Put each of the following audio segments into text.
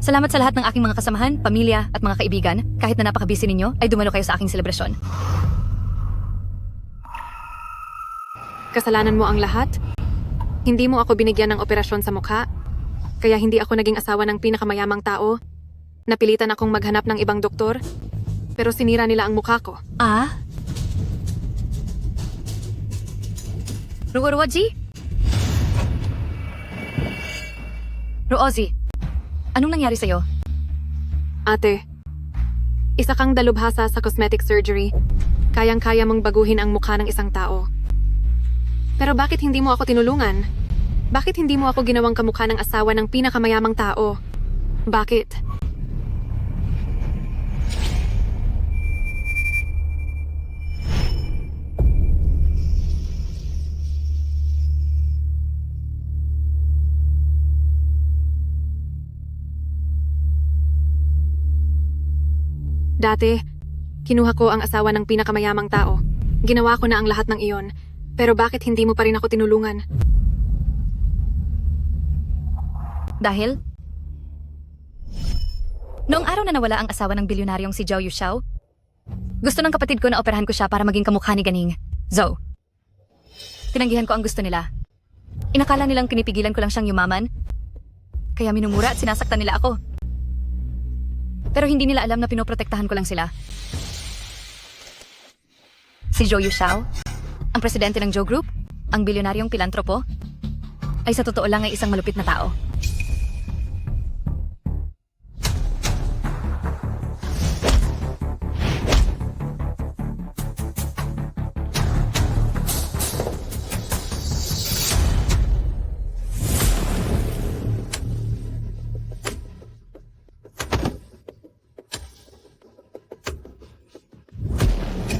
Salamat sa lahat ng aking mga kasamahan, pamilya at mga kaibigan. Kahit na napaka-busy ninyo, ay dumalo kayo sa aking selebrasyon. Kasalanan mo ang lahat? Hindi mo ako binigyan ng operasyon sa mukha? Kaya hindi ako naging asawa ng pinakamayamang tao? Napilitan akong maghanap ng ibang doktor? Pero sinira nila ang mukha ko. Ah? Ruorwaji? Ruozi, anong nangyari sa'yo? Ate, isa kang dalubhasa sa cosmetic surgery. Kayang-kaya mong baguhin ang mukha ng isang tao. Pero bakit hindi mo ako tinulungan? Bakit hindi mo ako ginawang kamukha ng asawa ng pinakamayamang tao? Bakit? Dati, kinuha ko ang asawa ng pinakamayamang tao. Ginawa ko na ang lahat ng iyon. Pero bakit hindi mo pa rin ako tinulungan? Dahil? Noong araw na nawala ang asawa ng bilyonaryong si Zhao Yuxiao, gusto ng kapatid ko na operahan ko siya para maging kamukha ni Ganing, Zhou. Tinanggihan ko ang gusto nila. Inakala nilang pinipigilan ko lang siyang yumaman, kaya minumura at sinasaktan nila ako. Pero hindi nila alam na pinoprotektahan ko lang sila. Si Zhou Yuxiao, ang presidente ng Zhou Group, ang bilyonaryong pilantropo, ay sa totoo lang ay isang malupit na tao.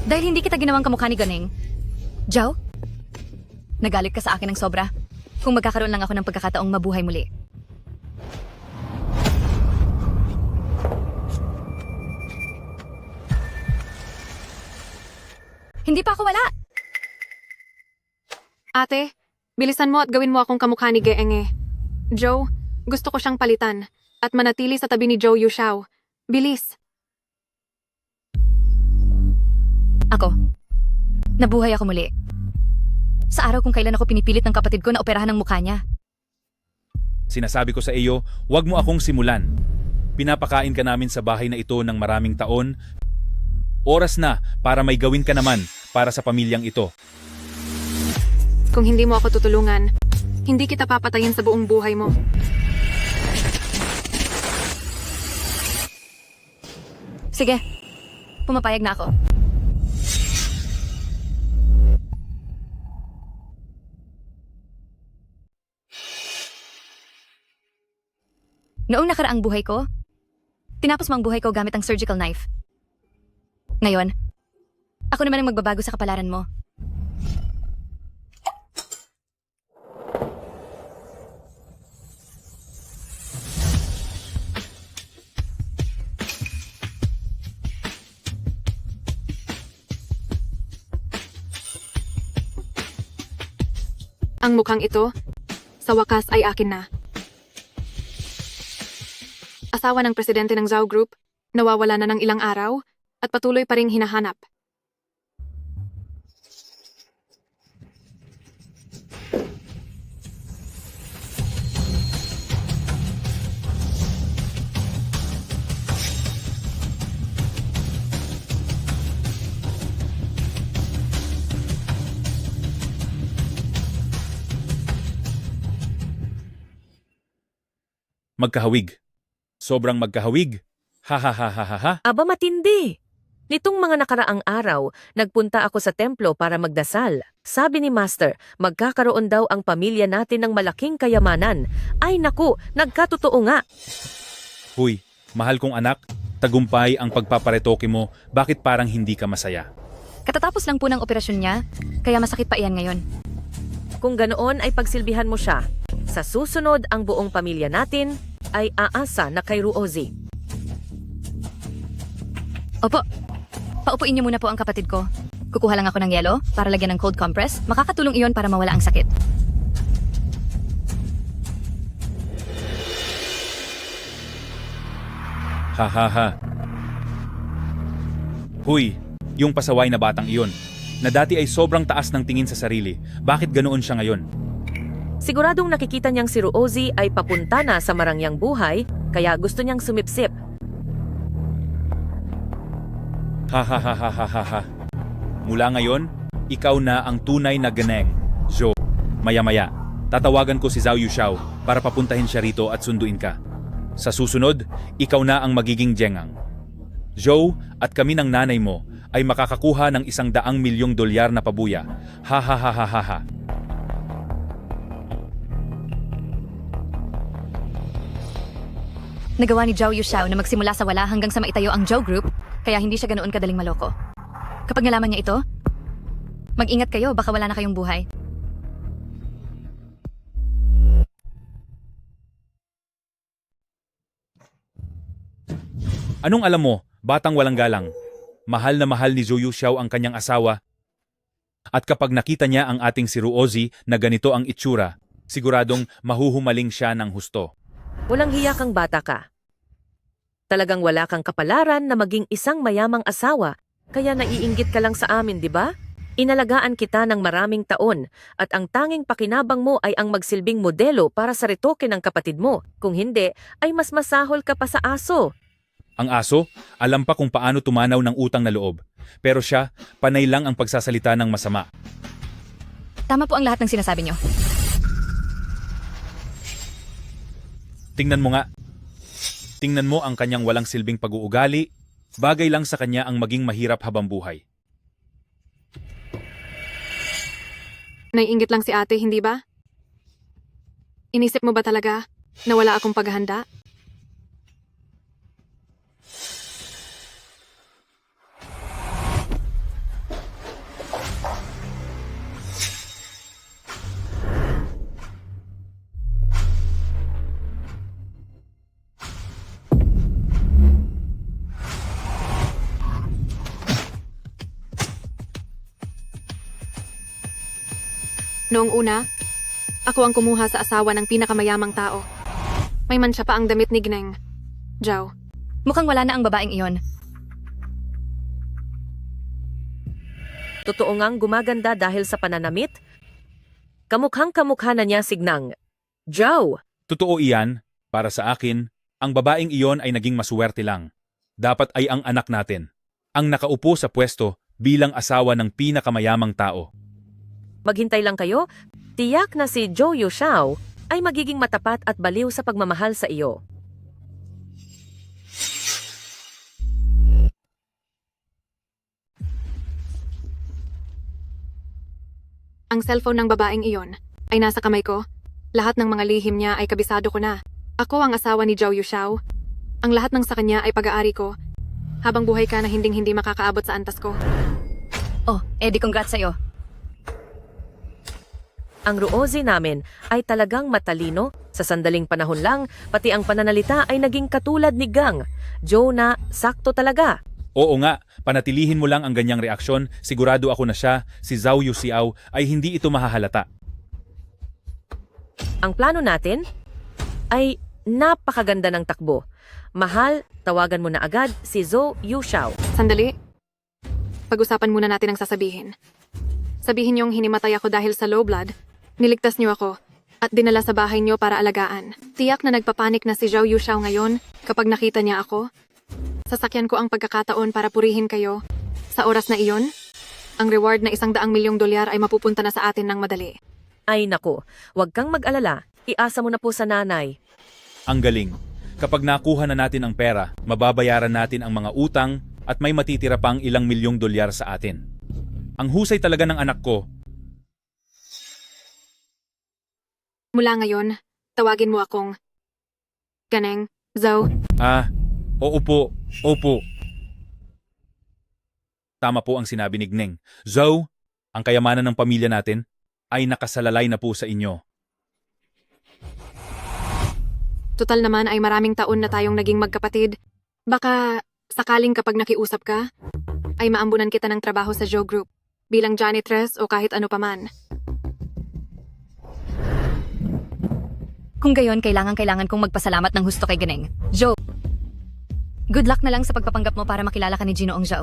Dahil hindi kita ginawang kamukha ni Ganing, Zhao, nagalit ka sa akin ng sobra. Kung magkakaroon lang ako ng pagkakataong mabuhay muli. Hindi pa ako wala! Ate, bilisan mo at gawin mo akong kamukha ni Geenge. Joe, gusto ko siyang palitan at manatili sa tabi ni Zhou Yuxiao. Bilis! Ako. Nabuhay ako muli. Sa araw kung kailan ako pinipilit ng kapatid ko na operahan ng mukha niya. Sinasabi ko sa iyo, huwag mo akong simulan. Pinapakain ka namin sa bahay na ito ng maraming taon. Oras na para may gawin ka naman para sa pamilyang ito. Kung hindi mo ako tutulungan, hindi kita papatayin sa buong buhay mo. Sige, pumapayag na ako. Noong nakaraang buhay ko, tinapos mo ang buhay ko gamit ang surgical knife. Ngayon, ako naman ang magbabago sa kapalaran mo. Ang mukhang ito, sa wakas ay akin na. Asawa ng presidente ng Zhou Group, nawawala na ng ilang araw at patuloy pa ring hinahanap. Magkahawig. Sobrang magkahawig. Ha ha ha ha ha ha. Aba matindi! Nitong mga nakaraang araw, nagpunta ako sa templo para magdasal. Sabi ni Master, magkakaroon daw ang pamilya natin ng malaking kayamanan. Ay naku, nagkatotoo nga. Huy, mahal kong anak, tagumpay ang pagpaparetoke mo, bakit parang hindi ka masaya? Katatapos lang po ng operasyon niya, kaya masakit pa iyan ngayon. Kung ganoon ay pagsilbihan mo siya. Sa susunod, ang buong pamilya natin ay aasa na kay Ruozi. Opo. Paupuin niyo muna po ang kapatid ko. Kukuha lang ako ng yelo para lagyan ng cold compress. Makakatulong iyon para mawala ang sakit. Ha ha ha. Huy, yung pasaway na batang iyon, na dati ay sobrang taas ng tingin sa sarili. Bakit ganoon siya ngayon? Siguradong nakikita niyang si Ruozi ay papunta na sa marangyang buhay, kaya gusto niyang sumipsip. Ha ha ha ha ha ha ha. Mula ngayon, ikaw na ang tunay na ganeng, Zhou. Maya-maya, tatawagan ko si Zhao Yuxiao para papuntahin siya rito at sunduin ka. Sa susunod, ikaw na ang magiging Jengang. Zhou at kami ng nanay mo ay makakakuha ng $100 milyong na pabuya. Ha ha ha ha ha ha. Nagawa ni Zhao Yuxiao na magsimula sa wala hanggang sa maitayo ang Zhou Group, kaya hindi siya ganoon kadaling maloko. Kapag nalaman niya ito, mag-ingat kayo, baka wala na kayong buhay. Anong alam mo, batang walang galang? Mahal na mahal ni Zhou Yuxiao ang kanyang asawa. At kapag nakita niya ang ating si Ruozi na ganito ang itsura, siguradong mahuhumaling siya ng husto. Walang hiya kang bata ka. Talagang wala kang kapalaran na maging isang mayamang asawa, kaya naiinggit ka lang sa amin, di ba? Inalagaan kita ng maraming taon at ang tanging pakinabang mo ay ang magsilbing modelo para sa retoke ng kapatid mo. Kung hindi, ay mas masahol ka pa sa aso. Ang aso, alam pa kung paano tumanaw ng utang na loob. Pero siya, panay lang ang pagsasalita ng masama. Tama po ang lahat ng sinasabi niyo. Tingnan mo nga. Tingnan mo ang kanyang walang silbing pag-uugali. Bagay lang sa kanya ang maging mahirap habang buhay. Naiinggit lang si ate, hindi ba? Inisip mo ba talaga na wala akong paghahanda? Noong una, ako ang kumuha sa asawa ng pinakamayamang tao. May mansya pa ang damit ni Gneng. Zhao. Mukhang wala na ang babaeng iyon. Totoo ngang gumaganda dahil sa pananamit? Kamukhang kamukha na niya si Gnang. Zhao! Totoo iyan, para sa akin, ang babaeng iyon ay naging masuwerte lang. Dapat ay ang anak natin, ang nakaupo sa pwesto bilang asawa ng pinakamayamang tao. Maghintay lang kayo, tiyak na si Zhou Yuxiao ay magiging matapat at baliw sa pagmamahal sa iyo. Ang cellphone ng babaeng iyon ay nasa kamay ko. Lahat ng mga lihim niya ay kabisado ko na. Ako ang asawa ni Zhao Yuxiao. Ang lahat ng sa kanya ay pag-aari ko. Habang buhay ka na hinding-hindi makakaabot sa antas ko. Oh, Eddie, congrats sa'yo. Ang Ruozi namin ay talagang matalino. Sa sandaling panahon lang, pati ang pananalita ay naging katulad ni Gang. Zhou na sakto talaga. Oo nga, panatilihin mo lang ang ganyang reaksyon, sigurado ako na siya, si Zhao Yuxiao, ay hindi ito mahahalata. Ang plano natin ay napakaganda ng takbo. Mahal, tawagan mo na agad si Zhou Yuxiao. Sandali. Pag-usapan muna natin ang sasabihin. Sabihin niyong hinimatay ako dahil sa low blood. Niligtas niyo ako at dinala sa bahay niyo para alagaan. Tiyak na nagpapanik na si Zhao Yuxiao ngayon kapag nakita niya ako. Sasakyan ko ang pagkakataon para purihin kayo. Sa oras na iyon, ang reward na $100 milyong ay mapupunta na sa atin ng madali. Ay nako, huwag kang mag-alala. Iasa mo na po sa nanay. Ang galing. Kapag nakuha na natin ang pera, mababayaran natin ang mga utang at may matitira pang $1 milyong sa atin. Ang husay talaga ng anak ko. Mula ngayon, tawagin mo akong Ganeng, Zhao. Oo po, opo. Tama po ang sinabi ni Gneng. Zhou, ang kayamanan ng pamilya natin ay nakasalalay na po sa inyo. Total naman ay maraming taon na tayong naging magkapatid. Baka Sakaling kapag nakiusap ka, ay maambunan kita ng trabaho sa Joe Group bilang janitress o kahit ano paman. Kung gayon, kailangan kong magpasalamat ng husto kay Ganeng. Joe, good luck na lang sa pagpapanggap mo para makilala ka ni Ginoong Zhao.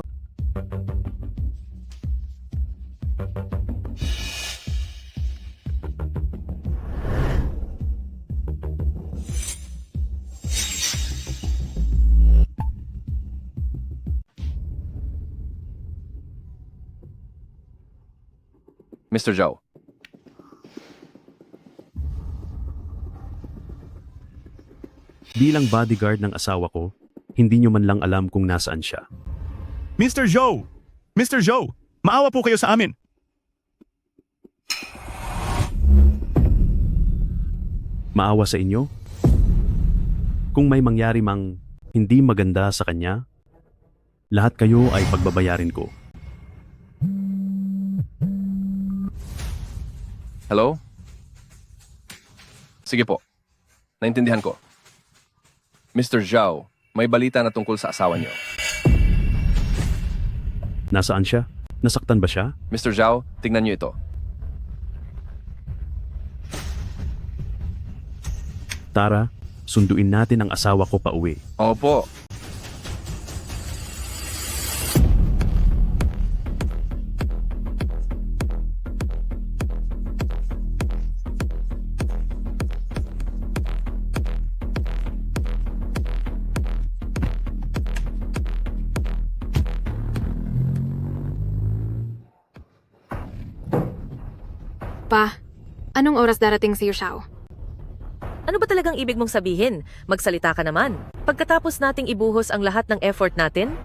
Mr. Zhao. Bilang bodyguard ng asawa ko, hindi nyo man lang alam kung nasaan siya. Mr. Zhou! Mr. Zhou! Maawa po kayo sa amin! Maawa sa inyo? Kung may mangyari mang hindi maganda sa kanya, lahat kayo ay pagbabayarin ko. Hello? Sige po. Naintindihan ko. Mr. Zhao, may balita na tungkol sa asawa niyo. Nasaan siya? Nasaktan ba siya? Mr. Zhao, tingnan niyo ito. Tara, sunduin natin ang asawa ko pa uwi. Opo. Pa, anong oras darating si Yushao? Ano ba talagang ibig mong sabihin? Magsalita ka naman. Pagkatapos nating ibuhos ang lahat ng effort natin,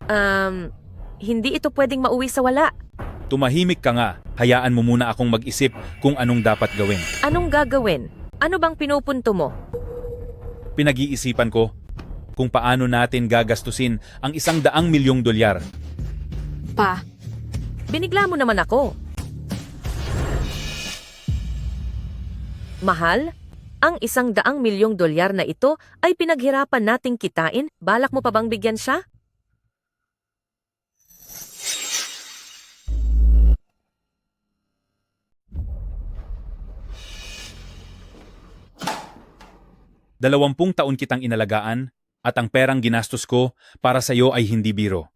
hindi ito pwedeng mauwi sa wala. Tumahimik ka nga. Hayaan mo muna akong mag-isip kung anong dapat gawin. Anong gagawin? Ano bang pinupunto mo? Pinag-iisipan ko kung paano natin gagastusin ang $100 milyong. Pa, Binigla mo naman ako. Mahal, ang $100 milyong na ito ay pinaghirapan nating kitain. Balak mo pa bang bigyan siya? Dalawampung taon kitang inalagaan at ang perang ginastos ko para sa iyo ay hindi biro.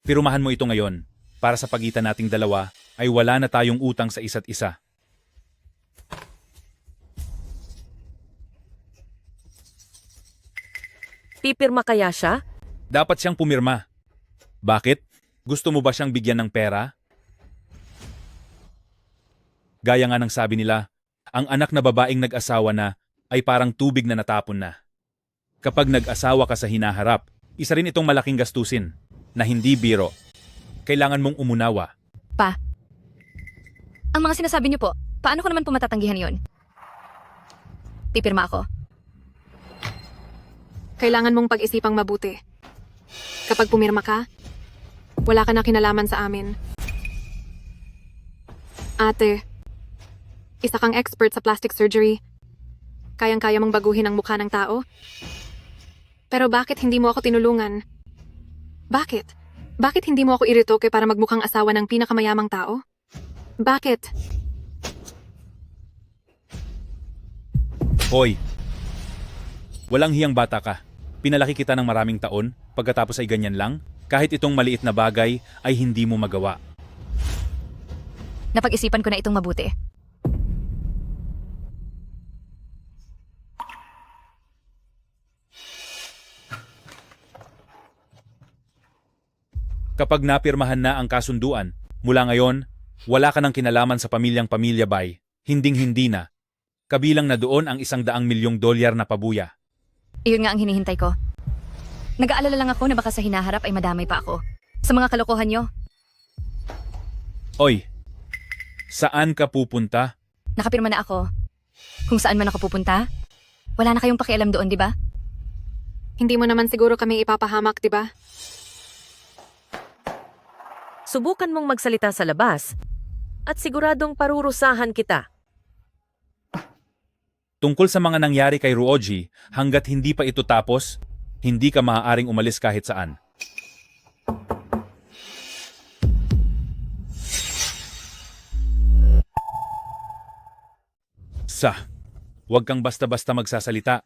Pirumahan mo ito ngayon para sa pagitan nating dalawa ay wala na tayong utang sa isa't isa. Pipirma kaya siya? Dapat siyang pumirma. Bakit? Gusto mo ba siyang bigyan ng pera? Gaya nga ng sabi nila, ang anak na babaeng nag-asawa na ay parang tubig na natapon na. Kapag nag-asawa ka sa hinaharap, isa rin itong malaking gastusin na hindi biro. Kailangan mong umunawa. Pa, ang mga sinasabi niyo po, paano ko naman po matatanggihan yon? Pipirma ako. kailangan mong pag-isipang mabuti. Kapag pumirma ka, wala ka na kinalaman sa amin. Ate, isa kang expert sa plastic surgery. Kayang-kaya mong baguhin ang mukha ng tao. Pero bakit hindi mo ako tinulungan? Bakit? Bakit hindi mo ako iritoke para magmukhang asawa ng pinakamayamang tao? Bakit? Hoy, walang hiyang bata ka. Pinalaki kita ng maraming taon, pagkatapos ay ganyan lang? Kahit itong maliit na bagay ay hindi mo magawa. Napag-isipan ko na itong mabuti. Kapag napirmahan na ang kasunduan, mula ngayon, wala ka ng kinalaman sa pamilyang-pamilya Bay. Hinding-hindi na. Kabilang na doon ang $100 milyong na pabuya. Iyon nga ang hinihintay ko. Nag-aalala lang ako na baka sa hinaharap ay madamay pa ako. Sa mga kalokohan nyo, Oy, saan ka pupunta? nakapirma na ako. Kung saan man ako pupunta, wala na kayong pakialam doon, di ba? Hindi mo naman siguro kami ipapahamak, di ba? Subukan mong magsalita sa labas at siguradong parurusahan kita. Tungkol sa mga nangyari kay Ruoji, hanggat hindi pa ito tapos, Hindi ka maaaring umalis kahit saan. Huwag kang basta-basta magsasalita.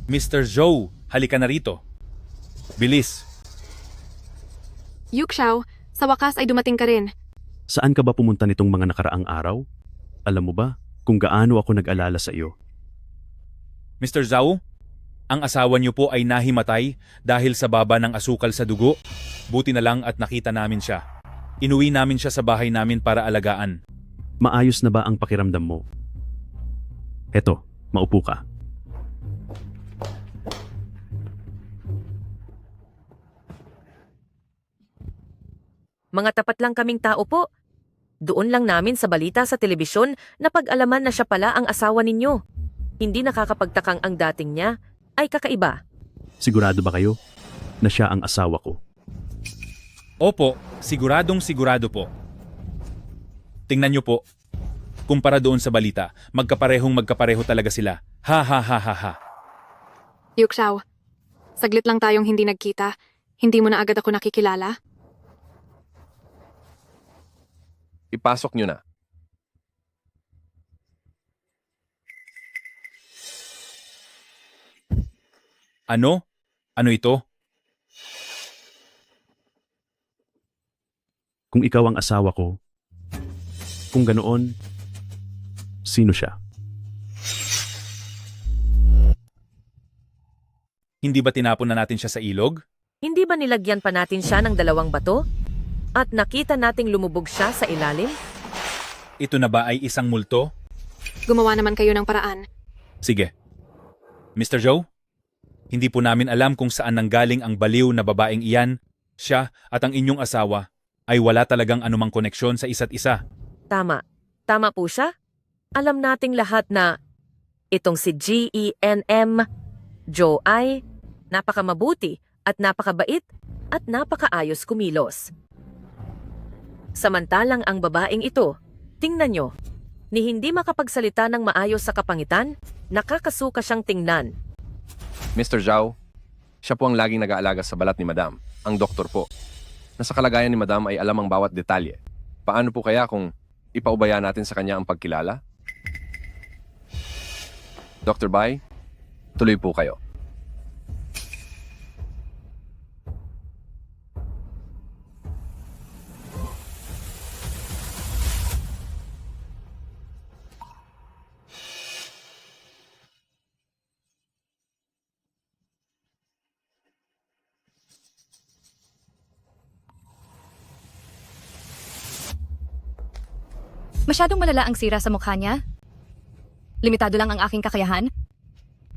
Mr. Zhou, halika na rito. Bilis. Yuxiao, sa wakas ay dumating ka rin. Saan ka ba pumunta nitong mga nakaraang araw? Alam mo ba kung gaano ako nag-alala sa iyo? Mr. Zhao, ang asawa niyo po ay nahimatay dahil sa baba ng asukal sa dugo. Buti na lang at nakita namin siya. Inuwi namin siya sa bahay namin para alagaan. Maayos na ba ang pakiramdam mo? Eto, maupo ka. Mga tapat lang kaming tao po. Doon lang namin sa balita sa telebisyon na pag-alaman na siya pala ang asawa ninyo. Hindi nakakapagtakang ang dating niya ay kakaiba. Sigurado ba kayo na siya ang asawa ko? Opo, siguradong sigurado po. Tingnan niyo po. Kumpara doon sa balita, magkapareho talaga sila. Ha ha ha ha ha. Yuxiao, saglit lang tayong hindi nagkita. Hindi mo na agad ako nakikilala? Ipasok nyo na. Ano? Ano ito? Kung ikaw ang asawa ko, kung ganoon, sino siya? Hindi ba tinapon na natin siya sa ilog? Hindi ba nilagyan pa natin siya ng 2 bato? At nakita nating lumubog siya sa ilalim? Ito na ba ay isang multo? Gumawa naman kayo ng paraan. Sige. Mr. Zhou, hindi po namin alam kung saan nanggaling ang baliw na babaeng iyan. Siya at ang inyong asawa ay wala talagang anumang koneksyon sa isa't isa. Tama. Tama po siya? Alam nating lahat na itong si GENM, Joe ay napakamabuti at napakabait at napakaayos kumilos. Samantalang ang babaeng ito, tingnan nyo, ni hindi makapagsalita ng maayos sa kapangitan, nakakasuka siyang tingnan. Mr. Zhao, siya po ang laging nag-aalaga sa balat ni Madam, ang doktor po. Nasa kalagayan ni Madam ay alam ang bawat detalye. Paano po kaya kung ipaubaya natin sa kanya ang pagkilala? Dr. Bai, tuloy po kayo. Masyadong malala ang sira sa mukha niya. Limitado lang ang aking kakayahan.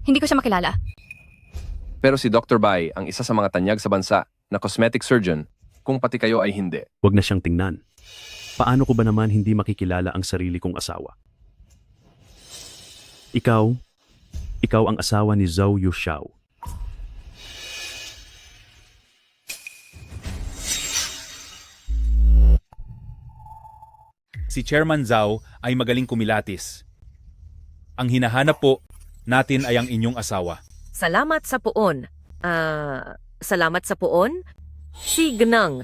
Hindi ko siya makilala. Pero si Dr. Bai ang isa sa mga tanyag sa bansa na cosmetic surgeon kung pati kayo ay hindi. Huwag na siyang tingnan. Paano ko ba naman hindi makikilala ang sarili kong asawa? Ikaw ang asawa ni Zhou Yuxiao. Si Chairman Zhao ay magaling kumilatis. Ang hinahanap po natin ay ang inyong asawa. Salamat sa puon. Salamat sa puon? Si Gnang.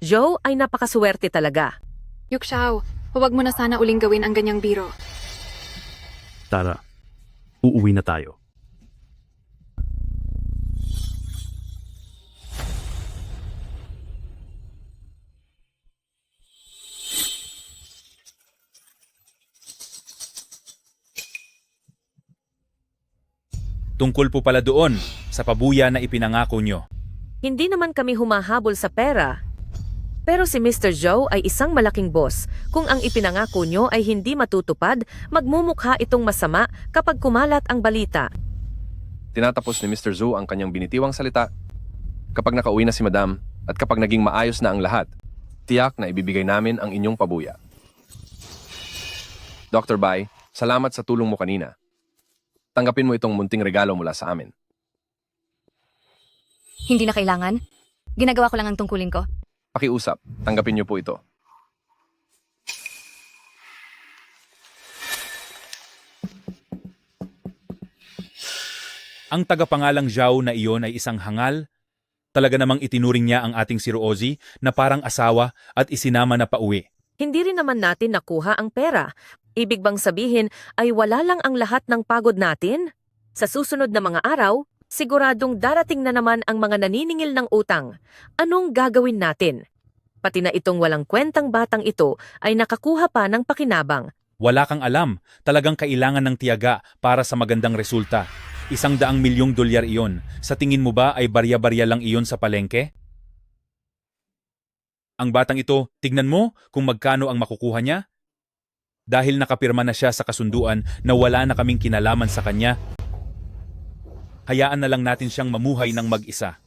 Joe ay napakaswerte talaga. Yuxiao, huwag mo na sana uling gawin ang ganyang biro. Tara, uuwi na tayo. Tungkol po pala doon sa pabuya na ipinangako nyo. Hindi naman kami humahabol sa pera. Pero si Mr. Zhou ay isang malaking boss. Kung ang ipinangako nyo ay hindi matutupad, magmumukha itong masama kapag kumalat ang balita. Tinatapos ni Mr. Zhou ang kanyang binitiwang salita. Kapag nakauwi na si Madam at kapag naging maayos na ang lahat, tiyak na ibibigay namin ang inyong pabuya. Dr. Bai, salamat sa tulong mo kanina. Tanggapin mo itong munting regalo mula sa amin. Hindi na kailangan. Ginagawa ko lang ang tungkulin ko. Pakiusap, tanggapin niyo po ito. Ang tagapangalang Zhao na iyon ay isang hangal. Talaga namang itinuring niya ang ating si Rosie na parang asawa at isinama na pauwi. Hindi rin naman natin nakuha ang pera. Ibig bang sabihin ay wala lang ang lahat ng pagod natin? Sa susunod na mga araw, siguradong darating na naman ang mga naniningil ng utang. Anong gagawin natin? Pati na itong walang kwentang batang ito ay nakakuha pa ng pakinabang. Wala kang alam, talagang kailangan ng tiyaga para sa magandang resulta. 100 milyong dolyar iyon. Sa tingin mo ba ay barya-barya lang iyon sa palengke? Ang batang ito, tignan mo kung magkano ang makukuha niya. Dahil nakapirma na siya sa kasunduan na wala na kaming kinalaman sa kanya, hayaan na lang natin siyang mamuhay ng mag-isa.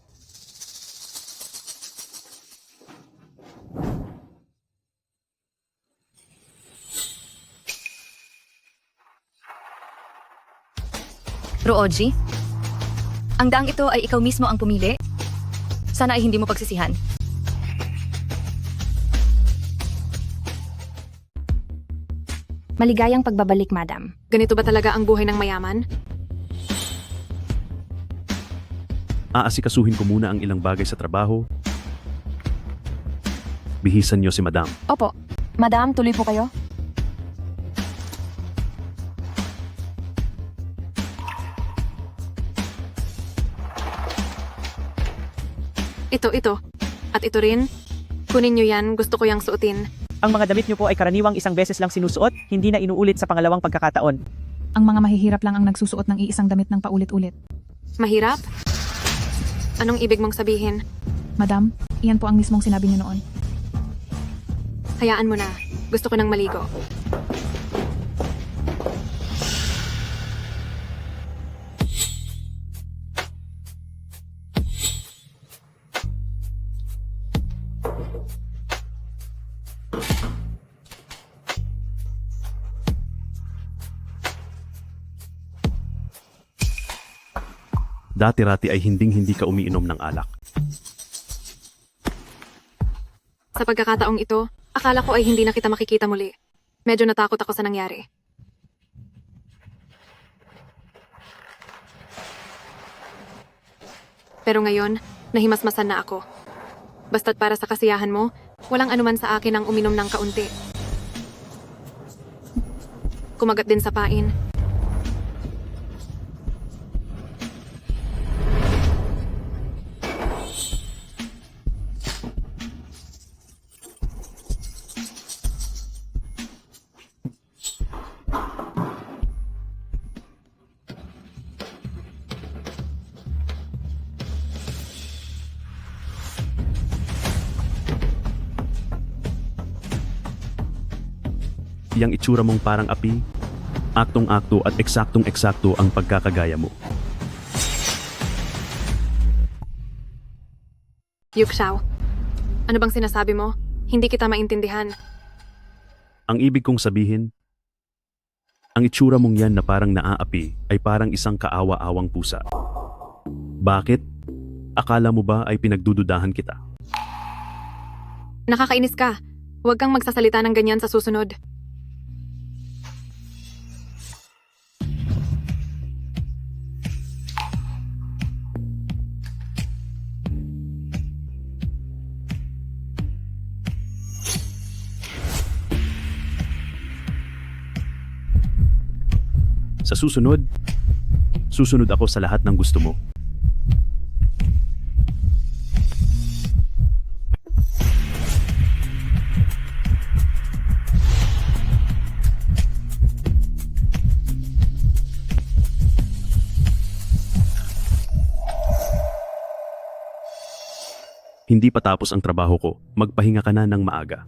Rooji, ang daang ito ay ikaw mismo ang pumili. Sana ay hindi mo pagsisihan. Maligayang pagbabalik, madam. Ganito ba talaga ang buhay ng mayaman? Aasikasuhin ko muna ang ilang bagay sa trabaho. Bihisan niyo si madam. Opo. Madam, tuloy po kayo. Ito. At ito rin. Kunin nyo yan, gusto ko yang suotin. Ang mga damit niyo po ay karaniwang isang beses lang sinusuot, hindi na inuulit sa pangalawang pagkakataon. Ang mga mahihirap lang ang nagsusuot ng iisang damit ng paulit-ulit. Mahirap? Anong ibig mong sabihin? Madam, iyan po ang mismong sinabi niyo noon. Hayaan mo na. Gusto ko nang maligo. Dati-rati ay hinding-hindi ka umiinom ng alak. Sa pagkakataong ito, akala ko ay hindi na kita makikita muli. Medyo natakot ako sa nangyari. Pero ngayon, nahimasmasan na ako. Basta't para sa kasiyahan mo, walang anuman sa akin ang uminom ng kaunti. Kumagat din sa pain. Yang itsura mong parang api, aktong-akto at eksaktong-eksakto ang pagkakagaya mo. Yuxiao, ano bang sinasabi mo? Hindi kita maintindihan. Ang ibig kong sabihin, ang itsura mong yan na parang naaapi ay parang isang kaawa-awang pusa. Bakit? Akala mo ba ay pinagdududahan kita? Nakakainis ka. Huwag kang magsasalita ng ganyan sa susunod. Sa susunod ako sa lahat ng gusto mo. Hindi pa tapos ang trabaho ko, magpahinga ka na ng maaga.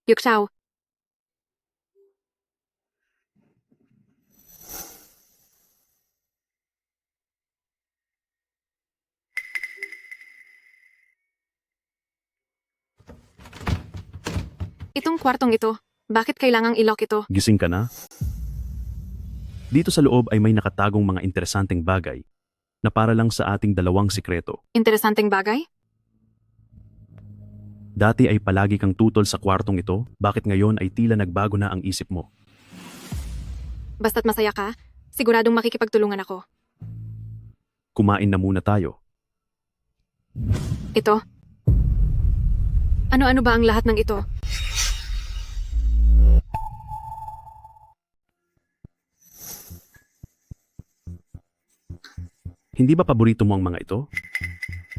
Yuxiao, Itong kwartong ito, bakit kailangang i-lock ito? Gising ka na? Dito sa loob ay may nakatagong mga interesanteng bagay na para lang sa ating dalawang sikreto. Interesanteng bagay? Dati ay palagi kang tutol sa kwartong ito, bakit ngayon ay tila nagbago na ang isip mo? Basta't masaya ka, siguradong makikipagtulungan ako. Kumain na muna tayo. Ito? Ano-ano ba ang lahat ng ito? Hindi ba paborito mo ang mga ito?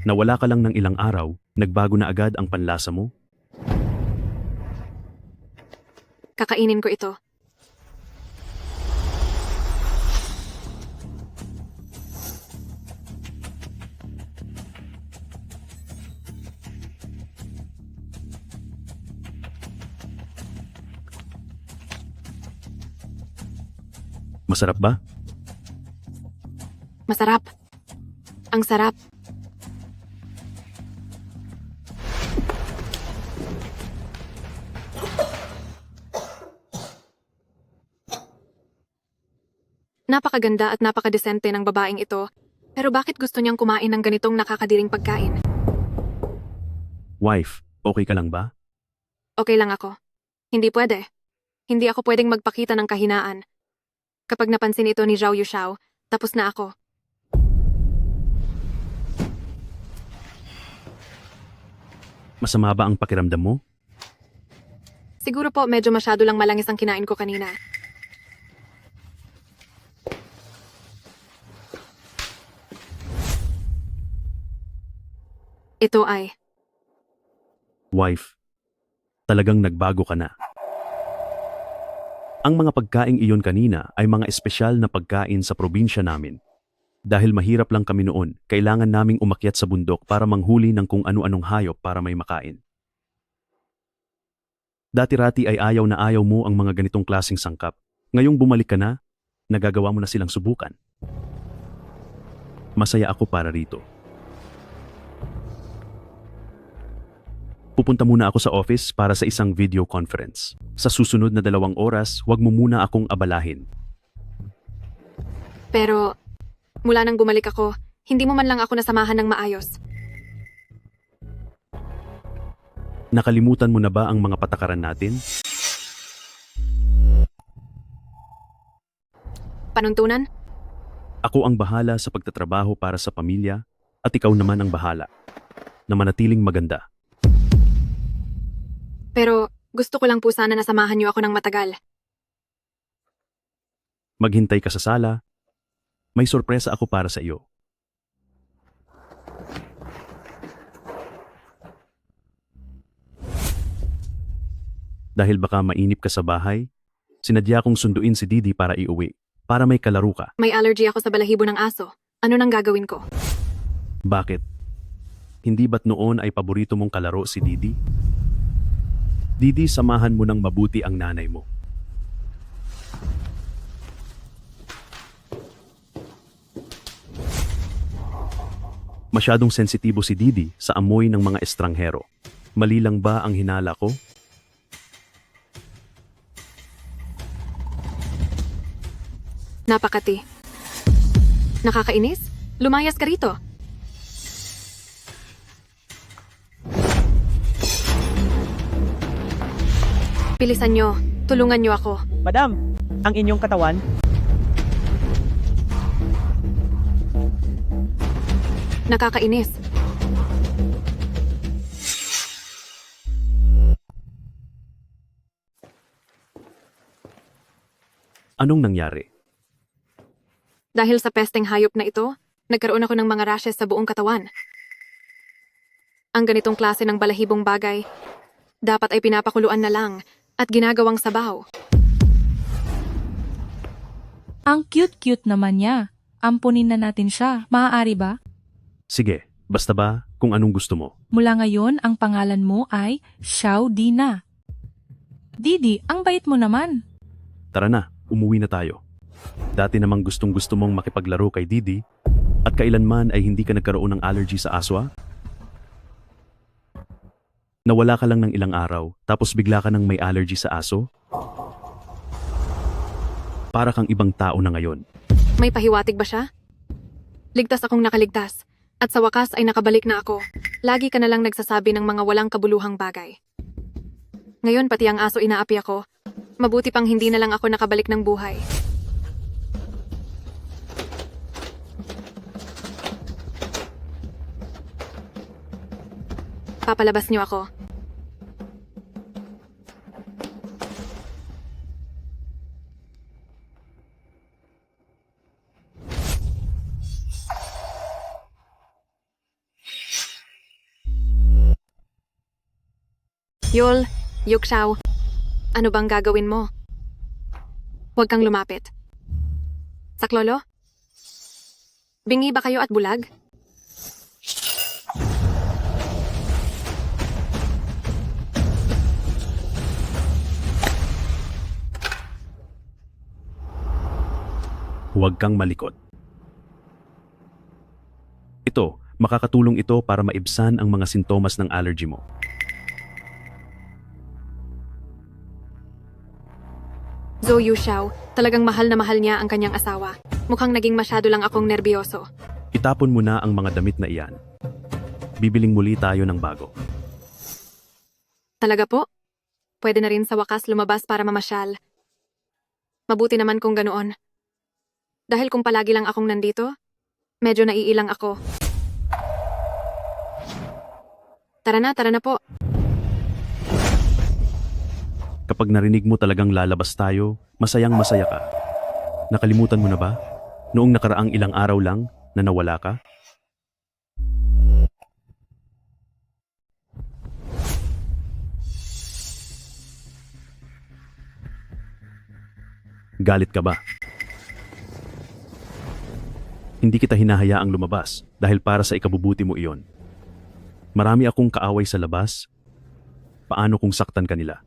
Nawala ka lang ng ilang araw, nagbago na agad ang panlasa mo? Kakainin ko ito. Masarap ba? Masarap. Ang sarap. Napakaganda at napakadesente ng babaeng ito, pero bakit gusto niyang kumain ng ganitong nakakadiring pagkain? Wife, okay ka lang ba? Okay lang ako. Hindi pwede. Hindi ako pwedeng magpakita ng kahinaan. Kapag napansin ito ni Zhao Yushao, tapos na ako. Masama ba ang pakiramdam mo? Siguro po medyo masyado lang malangis ang kinain ko kanina. Ito ay, Wife, talagang nagbago ka na. Ang mga pagkaing iyon kanina ay mga espesyal na pagkain sa probinsya namin. Dahil mahirap lang kami noon, kailangan naming umakyat sa bundok para manghuli ng kung ano-anong hayop para may makain. Dati-rati ay ayaw na ayaw mo ang mga ganitong klaseng sangkap. Ngayong bumalik ka na, nagagawa mo na silang subukan. Masaya ako para rito. Pupunta muna ako sa office para sa isang video conference. Sa susunod na 2 oras, huwag mo muna akong abalahin. pero mula nang bumalik ako, hindi mo man lang ako nasamahan ng maayos. Nakalimutan mo na ba ang mga patakaran natin? Panuntunan? Ako ang bahala sa pagtatrabaho para sa pamilya at ikaw naman ang bahala na manatiling maganda. Pero gusto ko lang po sana nasamahan niyo ako ng matagal. Maghintay ka sa sala. May sorpresa ako para sa iyo. Dahil baka mainip ka sa bahay, sinadya kong sunduin si Didi para iuwi, para may kalaro ka. May allergy ako sa balahibo ng aso. Ano nang gagawin ko? Bakit? Hindi ba't noon ay paborito mong kalaro si Didi? Didi, samahan mo ng mabuti ang nanay mo. Masyadong sensitibo si Didi sa amoy ng mga estranghero. Mali lang ba ang hinala ko? Napakati. Nakakainis? Lumayas ka rito. Bilisan nyo. Tulungan nyo ako. Madam, ang inyong katawan, Nakakainis. Anong nangyari? Dahil sa pesteng hayop na ito, nagkaroon ako ng mga rashes sa buong katawan. Ang ganitong klase ng balahibong bagay, dapat ay pinapakuluan na lang at ginagawang sabaw. Ang cute-cute naman niya. Ampunin na natin siya. Maaari ba? Sige, basta ba kung anong gusto mo. Mula ngayon, ang pangalan mo ay Xiao Dina. Didi, ang bait mo naman. Tara na, umuwi na tayo. Dati namang gustong-gusto mong makipaglaro kay Didi at kailanman ay hindi ka nagkaroon ng allergy sa aswa? Nawala ka lang ng ilang araw, tapos bigla ka nang may allergy sa aso? Para kang ibang tao na ngayon. May pahiwatig ba siya? Ligtas akong nakaligtas. At sa wakas ay nakabalik na ako. Lagi ka na lang nagsasabi ng mga walang kabuluhang bagay. Ngayon pati ang aso inaapi ako. Mabuti pang hindi na lang ako nakabalik ng buhay. Papalabas niyo ako. Yul, Yukshaw, ano bang gagawin mo? Huwag kang lumapit. Saklolo? Bingi ba kayo at bulag? Huwag kang malikot. Ito, makakatulong ito para maibsan ang mga sintomas ng allergy mo. Zhou Yuxiao, talagang mahal na mahal niya ang kanyang asawa. Mukhang naging masyado lang akong nerbiyoso. Itapon mo na ang mga damit na iyan. Bibiling muli tayo ng bago. Talaga po? Pwede na rin sa wakas lumabas para mamasyal. Mabuti naman kung ganoon. Dahil kung palagi lang akong nandito, medyo naiilang ako. Tara na po. Kapag narinig mo talagang lalabas tayo, masayang masaya ka. Nakalimutan mo na ba? Noong nakaraang ilang araw lang na nawala ka? Galit ka ba? Hindi kita hinahayaang lumabas dahil para sa ikabubuti mo iyon. Marami akong kaaway sa labas. Paano kung saktan ka nila?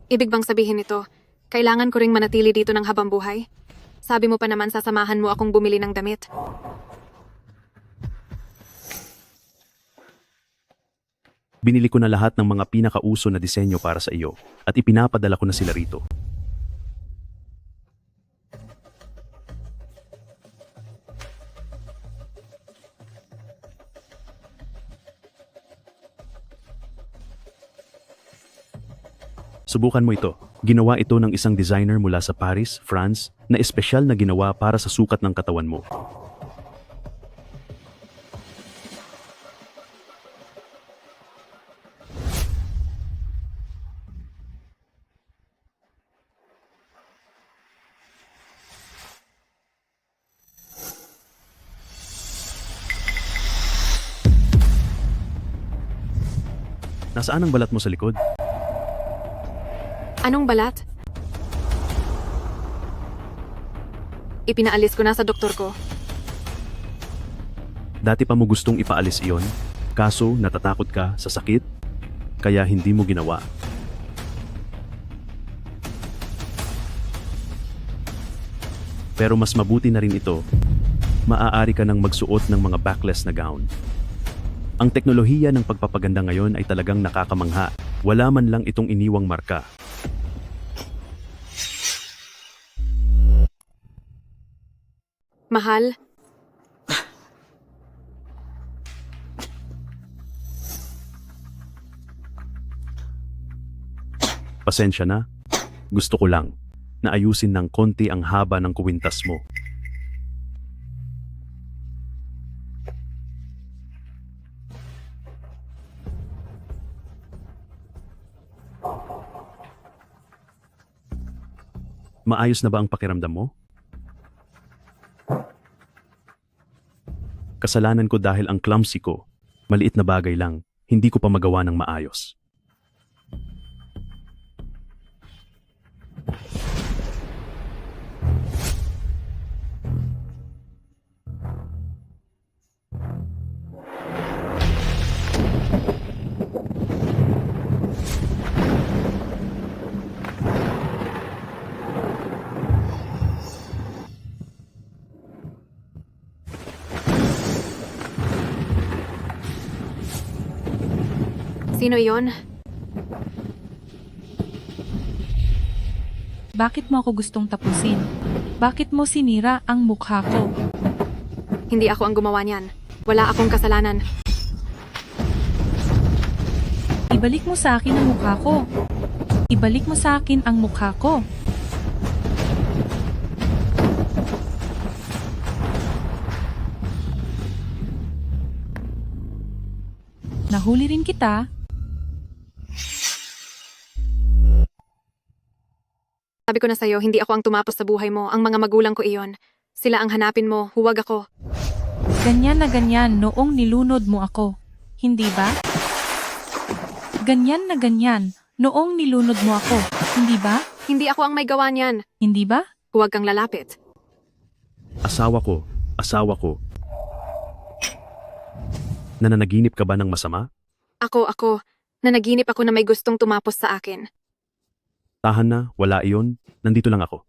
Ibig bang sabihin nito, kailangan ko ring manatili dito ng habang buhay? Sabi mo pa naman sasamahan mo akong bumili ng damit. Binili ko na lahat ng mga pinakauso na disenyo para sa iyo at ipinapadala ko na sila rito. Subukan mo ito. Ginawa ito ng isang designer mula sa Paris, France, na espesyal na ginawa para sa sukat ng katawan mo. Nasaan ang balat mo sa likod? Anong balat? Ipinaalis ko na sa doktor ko. Dati pa mo gustong ipaalis iyon, kaso natatakot ka sa sakit, kaya hindi mo ginawa. Pero mas mabuti na rin ito, maaari ka nang magsuot ng mga backless na gown. Ang teknolohiya ng pagpapaganda ngayon ay talagang nakakamangha. Wala man lang itong iniwang marka. Mahal, Pasensya na. Gusto ko lang na ayusin ng konti ang haba ng kuwintas mo. Maayos na ba ang pakiramdam mo? Kasalanan ko dahil ang clumsy ko, maliit na bagay lang, hindi ko pa magawa ng maayos. Sino iyon? Bakit mo ako gustong tapusin? Bakit mo sinira ang mukha ko? Hindi ako ang gumawa niyan. Wala akong kasalanan. Ibalik mo sa akin ang mukha ko. Ibalik mo sa akin ang mukha ko. Nahuli rin kita. Sabi ko na sa'yo, hindi ako ang tumapos sa buhay mo. Ang mga magulang ko iyon. Sila ang hanapin mo, huwag ako. Ganyan na ganyan noong nilunod mo ako. Hindi ba? Ganyan na ganyan noong nilunod mo ako. Hindi ba? Hindi ako ang may gawa niyan. Hindi ba? Huwag kang lalapit. Asawa ko. Nananaginip ka ba ng masama? Ako. Nanaginip ako na may gustong tumapos sa akin. Tahan na, wala iyon. Nandito lang ako.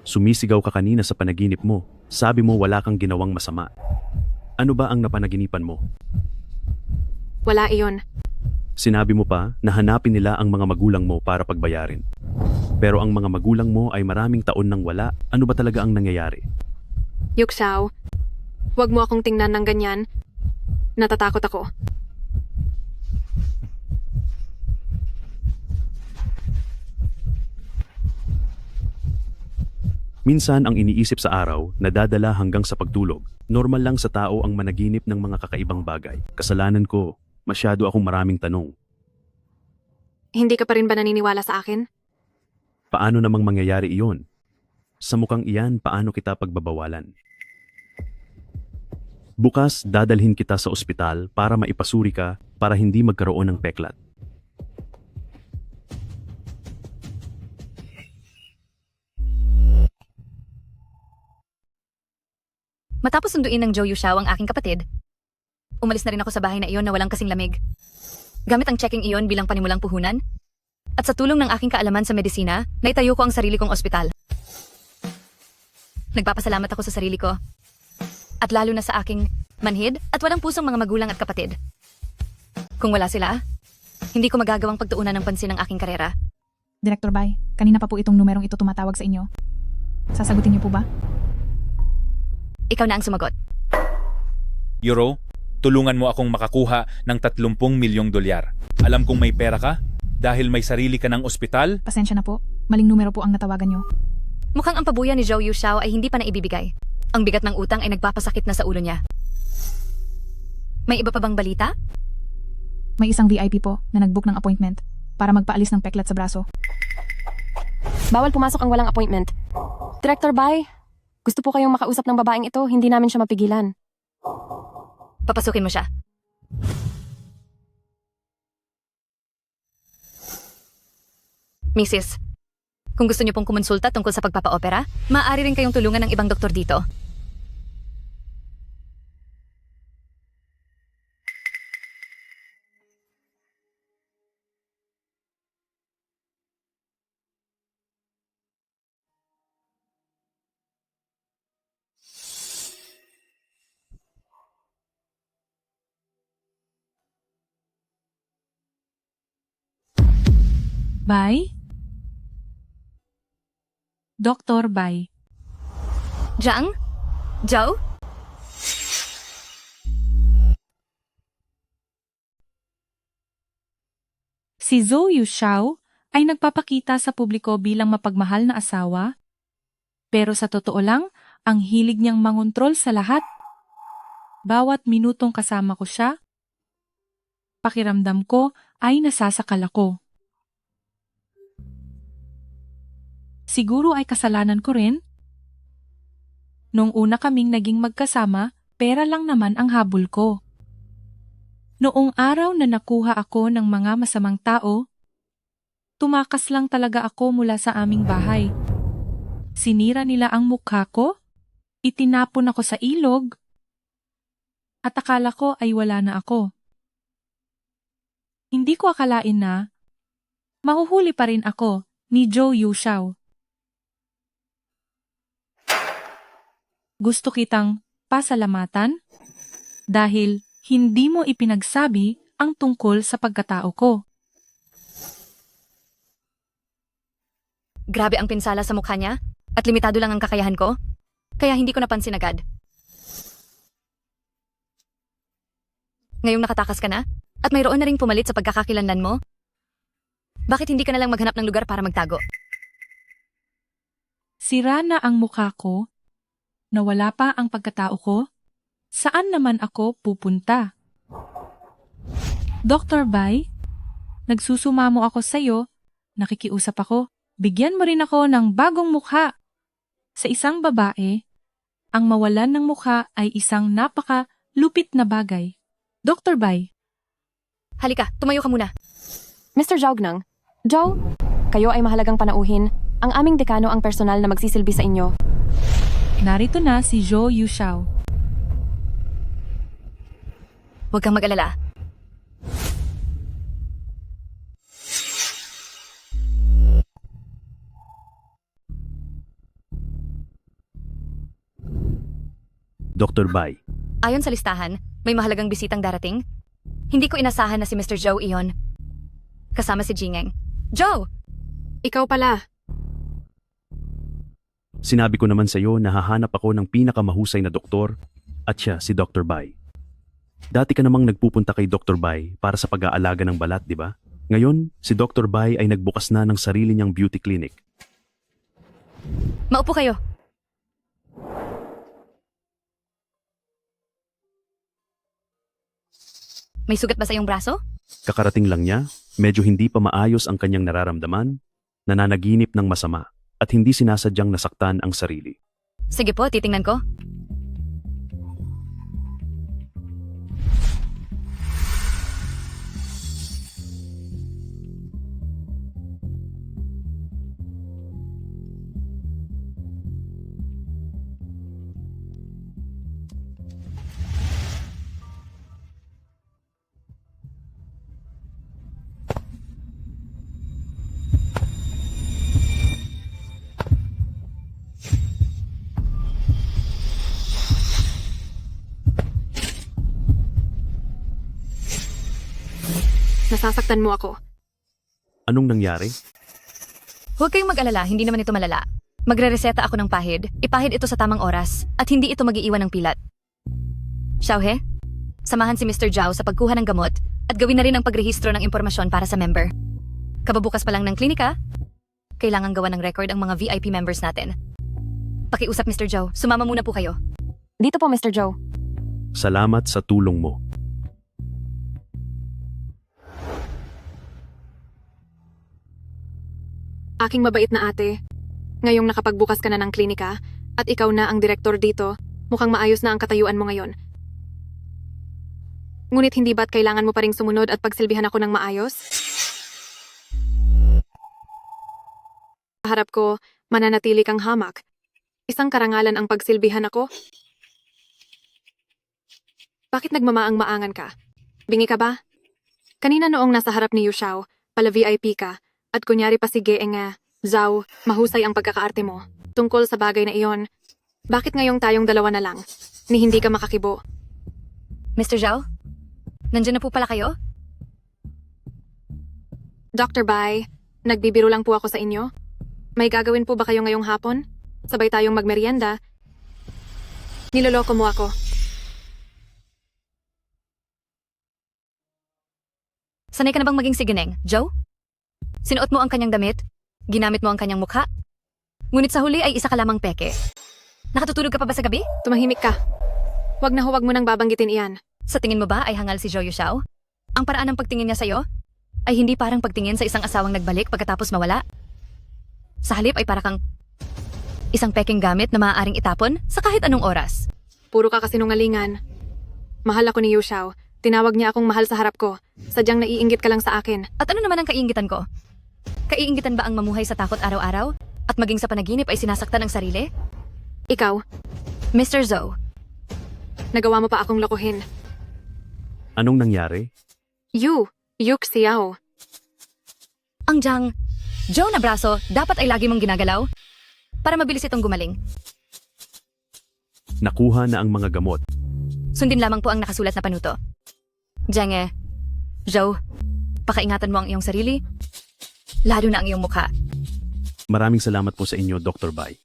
Sumisigaw ka kanina sa panaginip mo. Sabi mo wala kang ginawang masama. Ano ba ang napanaginipan mo? Wala iyon. Sinabi mo pa na hanapin nila ang mga magulang mo para pagbayarin. Pero ang mga magulang mo ay maraming taon nang wala. Ano ba talaga ang nangyayari? Yuxiao, huwag mo akong tingnan ng ganyan. Natatakot ako. Minsan ang iniisip sa araw, nadadala hanggang sa pagtulog. Normal lang sa tao ang managinip ng mga kakaibang bagay. Kasalanan ko, masyado akong maraming tanong. Hindi ka pa rin ba naniniwala sa akin? Paano namang mangyayari iyon? Sa mukhang iyan, paano kita pagbabawalan? Bukas, dadalhin kita sa ospital para maipasuri ka para hindi magkaroon ng peklat. Matapos sunduin ng Zhou Yuxiao ang aking kapatid, umalis na rin ako sa bahay na iyon na walang kasing lamig. Gamit ang checking iyon bilang panimulang puhunan, at sa tulong ng aking kaalaman sa medisina, naitayo ko ang sarili kong ospital. Nagpapasalamat ako sa sarili ko, at lalo na sa aking manhid at walang pusong mga magulang at kapatid. Kung wala sila, hindi ko magagawang pagtuunan ng pansin ang aking karera. Director Bai, kanina pa po itong numerong ito tumatawag sa inyo. Sasagutin niyo po ba? Ikaw na ang sumagot. Euro, tulungan mo akong makakuha ng 30 milyong dolyar. Alam kong may pera ka dahil may sarili ka ng ospital. Pasensya na po. Maling numero po ang natawagan niyo. Mukhang ang pabuya ni Zhou Yuxiao ay hindi pa naibibigay. Ang bigat ng utang ay nagpapasakit na sa ulo niya. May iba pa bang balita? May isang VIP po na nag-book ng appointment para magpaalis ng peklat sa braso. Bawal pumasok ang walang appointment. Director Bai, gusto po kayong makausap ng babaeng ito, hindi namin siya mapigilan. Papasukin mo siya. Mrs., kung gusto niyo pong kumonsulta tungkol sa pagpapaopera, maaari rin kayong tulungan ng ibang doktor dito. Bai? Dr. Bai. Jiang? Zhou? Si Zhou Yuxiao ay nagpapakita sa publiko bilang mapagmahal na asawa, pero sa totoo lang, ang hilig niyang mangontrol sa lahat. Bawat minutong kasama ko siya, pakiramdam ko ay nasasakal ako. Siguro ay kasalanan ko rin. Noong una kaming naging magkasama, pera lang naman ang habol ko. Noong araw na nakuha ako ng mga masamang tao, tumakas lang talaga ako mula sa aming bahay. Sinira nila ang mukha ko, itinapon ako sa ilog, at akala ko ay wala na ako. Hindi ko akalain na mahuhuli pa rin ako ni Zhou Yuxiao. Gusto kitang pasalamatan dahil hindi mo ipinagsabi ang tungkol sa pagkatao ko. Grabe ang pinsala sa mukha niya at limitado lang ang kakayahan ko. Kaya hindi ko napansin agad. Ngayong nakatakas ka na at mayroon na ring pumalit sa pagkakakilanlan mo, bakit hindi ka na lang maghanap ng lugar para magtago? Sira na ang mukha ko, nawala pa ang pagkatao ko, saan naman ako pupunta? Dr. Bai, nagsusumamo ako sa'yo, nakikiusap ako, bigyan mo rin ako ng bagong mukha. Sa isang babae, ang mawalan ng mukha ay isang napaka-lupit na bagay. Dr. Bai, Halika, tumayo ka muna. Mr. Zhao, Zhao, kayo ay mahalagang panauhin. Ang aming dekano ang personal na magsisilbi sa inyo. narito na si Zhou Yuxiao. Huwag kang mag-alala. Dr. Bai, Ayon sa listahan, may mahalagang bisitang darating. Hindi ko inasahan na si Mr. Zhou iyon. Kasama si Jingeng. Zhou! Ikaw pala. sinabi ko naman sa iyo na hahanap ako ng pinakamahusay na doktor at siya si Dr. Bai. Dati ka namang nagpupunta kay Dr. Bai para sa pag-aalaga ng balat, di ba? Ngayon, si Dr. Bai ay nagbukas na ng sarili niyang beauty clinic. Maupo kayo. May sugat ba sa iyong braso? Kakarating lang niya, medyo hindi pa maayos ang kanyang nararamdaman, nananaginip ng masama at hindi sinasadyang nasaktan ang sarili. Sige po, titingnan ko. Nasasaktan mo ako. Anong nangyari? Huwag kayong mag-alala, hindi naman ito malala. Magre-reseta ako ng pahid, ipahid ito sa tamang oras, at hindi ito mag-iiwan ng pilat. Xiaohe, samahan si Mr. Zhao sa pagkuha ng gamot at gawin na rin ang pagrehistro ng impormasyon para sa member. Kababukas pa lang ng klinika, kailangan gawa ng record ang mga VIP members natin. Pakiusap Mr. Zhao, sumama muna po kayo. Dito po, Mr. Zhou. Salamat sa tulong mo. Aking mabait na ate. Ngayong nakapagbukas ka na ng klinika at ikaw na ang direktor dito, mukhang maayos na ang katayuan mo ngayon. Ngunit hindi ba't kailangan mo pa ring sumunod at pagsilbihan ako ng maayos? Sa harap ko, mananatili kang hamak. Isang karangalan ang pagsilbihan ako. Bakit nagmamaang-maangan ka? Bingi ka ba? Kanina noong nasa harap ni Yuxiao, pala VIP ka, at kunyari pa si Geeng Zhao, mahusay ang pagkakaarte mo. Tungkol sa bagay na iyon, bakit ngayong tayong dalawa na lang, ni hindi ka makakibo? Mr. Zhao, nandiyan na po pala kayo? Dr. Bai, nagbibiro lang po ako sa inyo. May gagawin po ba kayo ngayong hapon? Sabay tayong magmerienda. Niloloko mo ako. Sanay ka na bang maging sigineng, Zhou? Sinuot mo ang kanyang damit, ginamit mo ang kanyang mukha, ngunit sa huli ay isa ka lamang peke. Nakatutulog ka pa ba sa gabi? Tumahimik ka. Huwag mo nang babanggitin iyan. Sa tingin mo ba ay hangal si Zhou Yuxiao? Ang paraan ng pagtingin niya sa'yo ay hindi parang pagtingin sa isang asawang nagbalik pagkatapos mawala. Sa halip ay para kang isang peking gamit na maaaring itapon sa kahit anong oras. Puro ka kasinungalingan. Mahal ako ni Yuxiao. Tinawag niya akong mahal sa harap ko. Sadyang naiinggit ka lang sa akin. At ano naman ang kaiinggitan ko? Kaiinggitan ba ang mamuhay sa takot araw-araw at maging sa panaginip ay sinasaktan ang sarili? Ikaw, Mr. Zhou, nagawa mo pa akong lokohin. Anong nangyari? Yuk Xiao. Ang Jiang, Joe na braso, dapat ay lagi mong ginagalaw para mabilis itong gumaling. Nakuha na ang mga gamot. Sundin lamang po ang nakasulat na panuto. Jiang Joe, pakaingatan mo ang iyong sarili, lalo na ang iyong mukha. Maraming salamat po sa inyo, Dr. Bai.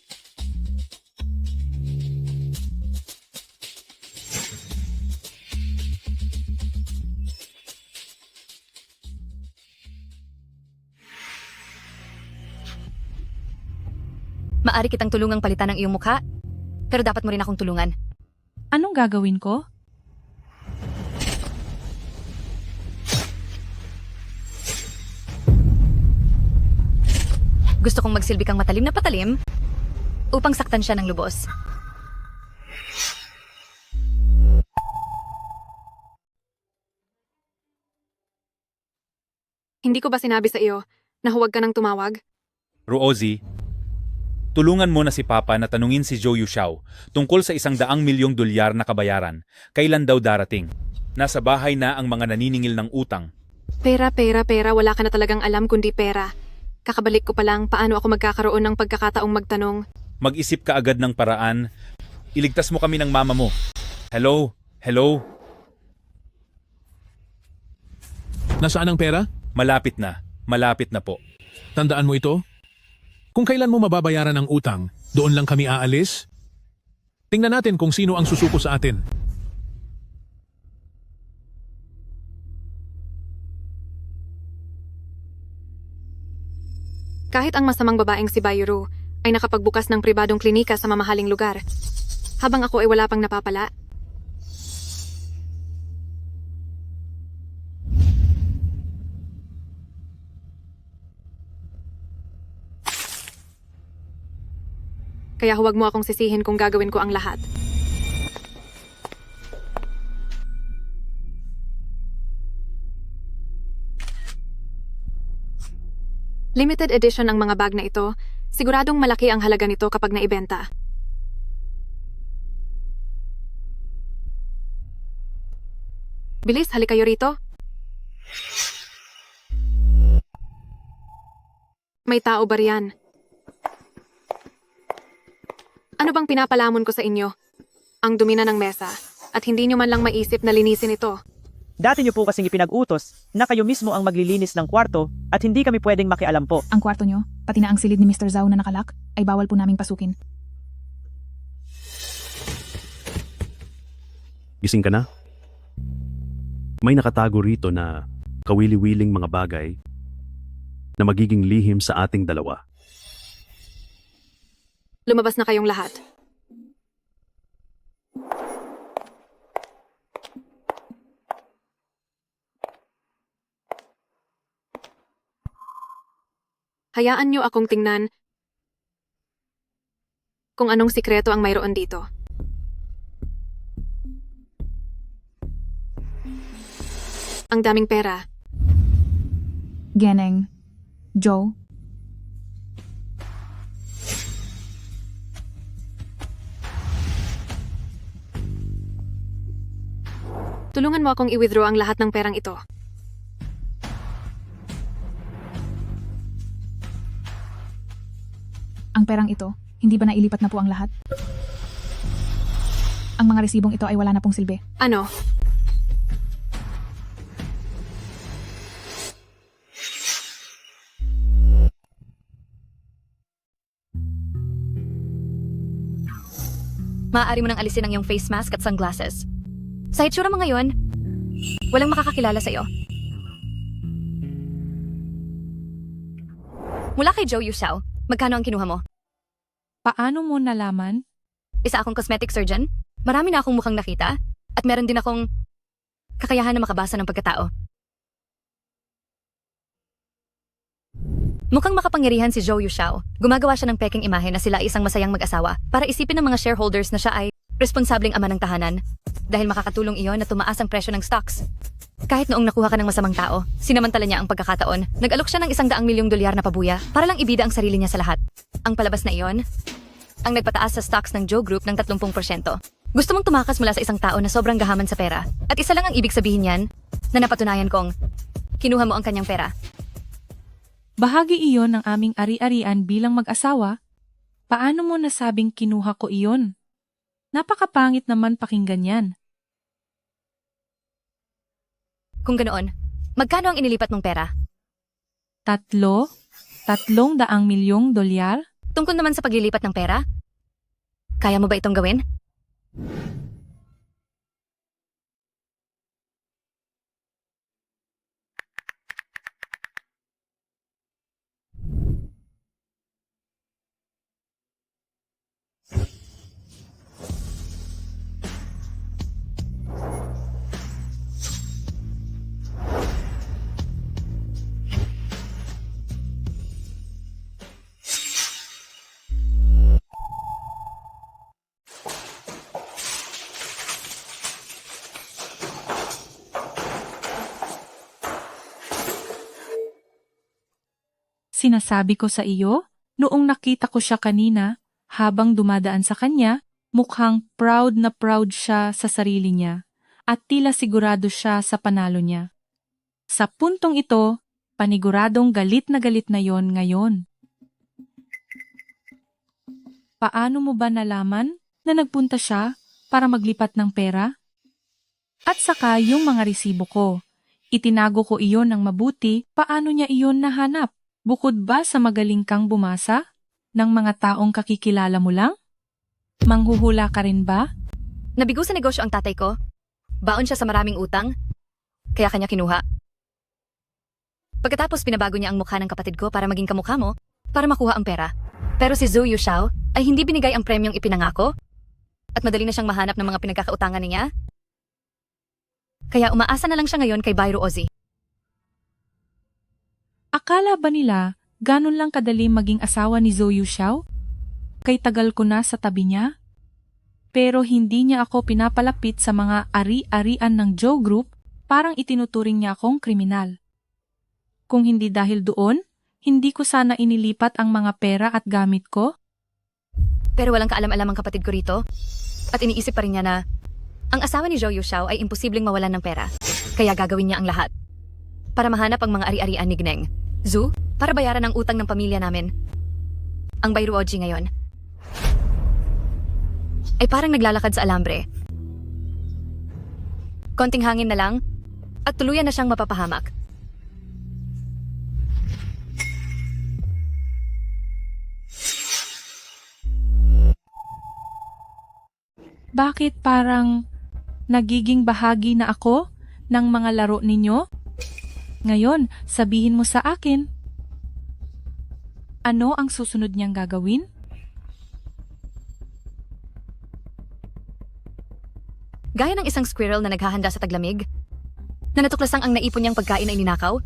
Maari kitang tulungang palitan ang iyong mukha, pero dapat mo rin akong tulungan. Anong gagawin ko? Gusto kong magsilbi kang matalim na patalim upang saktan siya ng lubos. Hindi ko ba sinabi sa iyo na huwag ka nang tumawag? Ruozi, tulungan mo na si Papa na tanungin si Zhou Yuxiao tungkol sa $100 milyong na kabayaran. Kailan daw darating? Nasa bahay na ang mga naniningil ng utang. Pera, wala ka na talagang alam kundi pera. Kakabalik ko pa lang paano ako magkakaroon ng pagkakataong magtanong. Mag-isip ka agad ng paraan. Iligtas mo kami ng mama mo. Hello? Hello? Nasaan ang pera? Malapit na. Malapit na po. Tandaan mo ito? Kung kailan mo mababayaran ang utang, doon lang kami aalis. Tingnan natin kung sino ang susuko sa atin. Kahit ang masamang babaeng si Bayuru ay nakapagbukas ng pribadong klinika sa mamahaling lugar, habang ako ay wala pang napapala. Kaya huwag mo akong sisihin kung gagawin ko ang lahat. Limited edition ang mga bag na ito. Siguradong malaki ang halaga nito kapag naibenta. Bilis, halik kayo rito. May tao ba riyan? Ano bang pinapalamon ko sa inyo? Ang dumi na ng mesa at hindi nyo man lang maisip na linisin ito. Dati niyo po kasing ipinag-utos na kayo mismo ang maglilinis ng kwarto at hindi kami pwedeng makialam po. Ang kwarto nyo, pati na ang silid ni Mr. Zhao na nakalak, ay bawal po naming pasukin. Gising ka na? May nakatago rito na kawili-wiling mga bagay na magiging lihim sa ating dalawa. Lumabas na kayong lahat. Hayaan niyo akong tingnan kung anong sikreto ang mayroon dito. Ang daming pera. Geneng. Joe. Tulungan mo akong i-withdraw ang lahat ng perang ito. Ang perang ito, hindi ba nailipat na po ang lahat? Ang mga resibong ito ay wala na pong silbi. Ano? Maaari mo nang alisin ang iyong face mask at sunglasses. Sa hitsura mo ngayon, walang makakakilala sa iyo. Mula kay Zhou Yuxiao, magkano ang kinuha mo? Paano mo nalaman? Isa akong cosmetic surgeon, marami na akong mukhang nakita, at meron din akong kakayahan na makabasa ng pagkatao. Mukhang makapangyarihan si Zhou Yuxiao. Gumagawa siya ng peking imahe na sila ay isang masayang mag-asawa para isipin ng mga shareholders na siya ay responsableng ama ng tahanan dahil makakatulong iyon na tumaas ang presyo ng stocks. Kahit noong nakuha ka ng masamang tao, sinamantala niya ang pagkakataon. Nag-alok siya ng $100 milyong na pabuya para lang ibida ang sarili niya sa lahat. Ang palabas na iyon, ang nagpataas sa stocks ng Joe Group ng 30%. Gusto mong tumakas mula sa isang tao na sobrang gahaman sa pera. At isa lang ang ibig sabihin niyan, na napatunayan kong Kinuha mo ang kanyang pera. Bahagi iyon ng aming ari-arian bilang mag-asawa. Paano mo nasabing kinuha ko iyon? Napakapangit naman pakinggan yan. Kung ganoon, magkano ang inilipat mong pera? 300 milyong dolyar? Tungkol naman sa paglilipat ng pera? Kaya mo ba itong gawin? Sinasabi ko sa iyo, noong nakita ko siya kanina, habang dumadaan sa kanya, mukhang proud na proud siya sa sarili niya at tila sigurado siya sa panalo niya. Sa puntong ito, paniguradong galit na yon ngayon. Paano mo ba nalaman na nagpunta siya para maglipat ng pera? At saka yung mga resibo ko. Itinago ko iyon ng mabuti, paano niya iyon nahanap? Bukod ba sa magaling kang bumasa ng mga taong kakikilala mo lang? Manghuhula ka rin ba? Nabigo sa negosyo ang tatay ko. Baon siya sa maraming utang. Kaya kanya kinuha. Pagkatapos pinabago niya ang mukha ng kapatid ko para maging kamukha mo, para makuha ang pera. Pero si Zhou Yuxiao ay hindi binigay ang premyong ipinangako at madali na siyang mahanap ng mga pinagkakautangan niya. Kaya umaasa na lang siya ngayon kay Bairo Ozzy. Akala ba nila ganun lang kadali maging asawa ni Zhou Yuxiao? Kay tagal ko na sa tabi niya? Pero hindi niya ako pinapalapit sa mga ari-arian ng Zhou Group, parang itinuturing niya akong kriminal. Kung hindi dahil doon, hindi ko sana inilipat ang mga pera at gamit ko? Pero walang kaalam-alam ang kapatid ko rito. At iniisip pa rin niya na ang asawa ni Zhou Yuxiao ay imposibleng mawalan ng pera. Kaya gagawin niya ang lahat para mahanap ang mga ari-arian ni Gneng. Zhu, para bayaran ang utang ng pamilya namin. Ang Bairo Ozzy ngayon ay parang naglalakad sa alambre. Konting hangin na lang at tuluyan na siyang mapapahamak. Bakit parang nagiging bahagi na ako ng mga laro ninyo? Ngayon, sabihin mo sa akin. Ano ang susunod niyang gagawin? Gaya ng isang squirrel na naghahanda sa taglamig, na natuklasang ang naipon niyang pagkain ay ninakaw.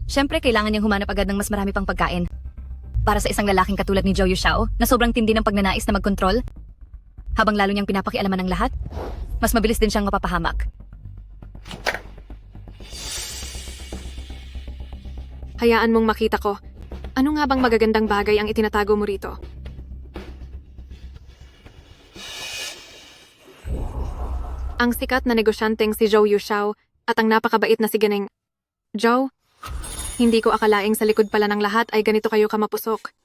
Siyempre, kailangan niyang humanap agad ng mas marami pang pagkain. Para sa isang lalaking katulad ni Zhou Yuxiao na sobrang tindi ng pagnanais na magkontrol, habang lalo niyang pinapakialaman ng lahat, mas mabilis din siyang mapapahamak. Hayaan mong makita ko. Ano nga bang magagandang bagay ang itinatago mo rito? Ang sikat na negosyanteng si Zhou Yuxiao at ang napakabait na si Gneng. Zhou, hindi ko akalaing sa likod pala ng lahat ay ganito kayo kamapusok.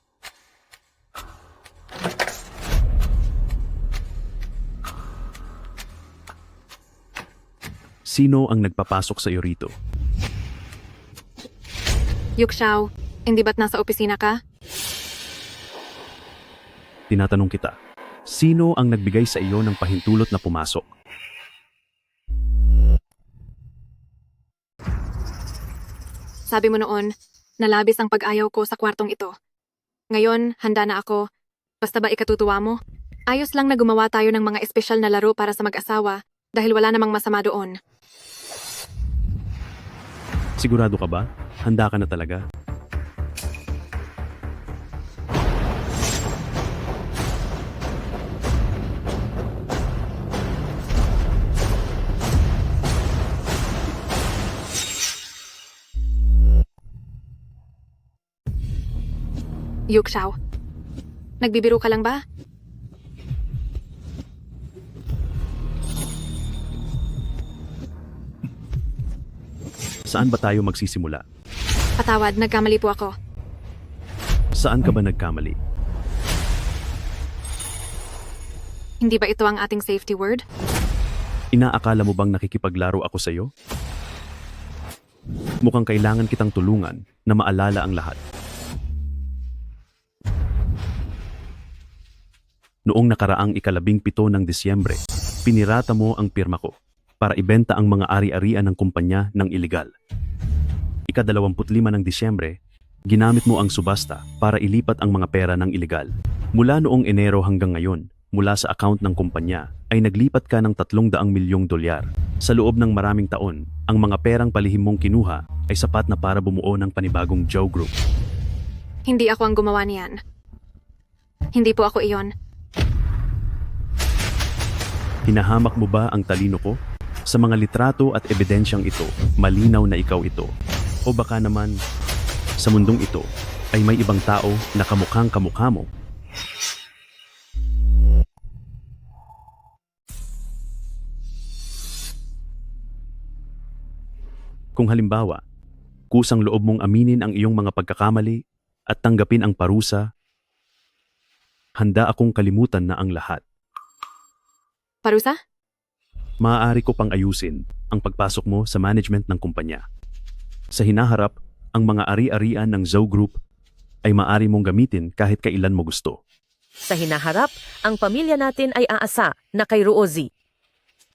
Sino ang nagpapasok sa iyo rito? Yuxiao, hindi ba't nasa opisina ka? Tinatanong kita. Sino ang nagbigay sa iyo ng pahintulot na pumasok? Sabi mo noon, nalabis ang pag-ayaw ko sa kwartong ito. Ngayon, handa na ako. Basta ba ikatutuwa mo? Ayos lang na gumawa tayo ng mga espesyal na laro para sa mag-asawa dahil wala namang masama doon. Sigurado ka ba? Handa ka na talaga? Yuxiao, nagbibiro ka lang ba? Saan ba tayo magsisimula? Patawad, nagkamali po ako. Saan ka ba nagkamali? Hindi ba ito ang ating safety word? Inaakala mo bang nakikipaglaro ako sa'yo? Mukhang kailangan kitang tulungan na maalala ang lahat. Noong nakaraang 17 ng Disyembre, pinirata mo ang pirma ko para ibenta ang mga ari-arian ng kumpanya ng iligal. 25 ng Disyembre, ginamit mo ang subasta para ilipat ang mga pera ng iligal. Mula noong Enero hanggang ngayon, mula sa account ng kumpanya, ay naglipat ka ng 300 milyong dolyar. Sa loob ng maraming taon, ang mga perang palihim mong kinuha ay sapat na para bumuo ng panibagong Zhou Group. Hindi ako ang gumawa niyan. Hindi po ako iyon. Hinahamak mo ba ang talino ko? Sa mga litrato at ebidensyang ito, malinaw na ikaw ito. O baka naman, sa mundong ito, ay may ibang tao na kamukhang kamukha mo. Kung halimbawa, kusang loob mong aminin ang iyong mga pagkakamali at tanggapin ang parusa, handa akong kalimutan na ang lahat. Parusa? Maaari ko pang ayusin ang pagpasok mo sa management ng kumpanya. Sa hinaharap, ang mga ari-arian ng Zhou Group ay maaari mong gamitin kahit kailan mo gusto. Sa hinaharap, ang pamilya natin ay aasa na kay Ruozi.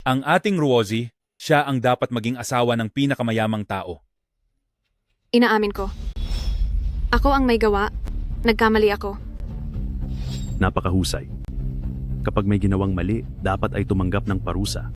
Ang ating Ruozi, siya ang dapat maging asawa ng pinakamayamang tao. Inaamin ko. Ako ang may gawa. Nagkamali ako. Napakahusay. Kapag may ginawang mali, dapat ay tumanggap ng parusa.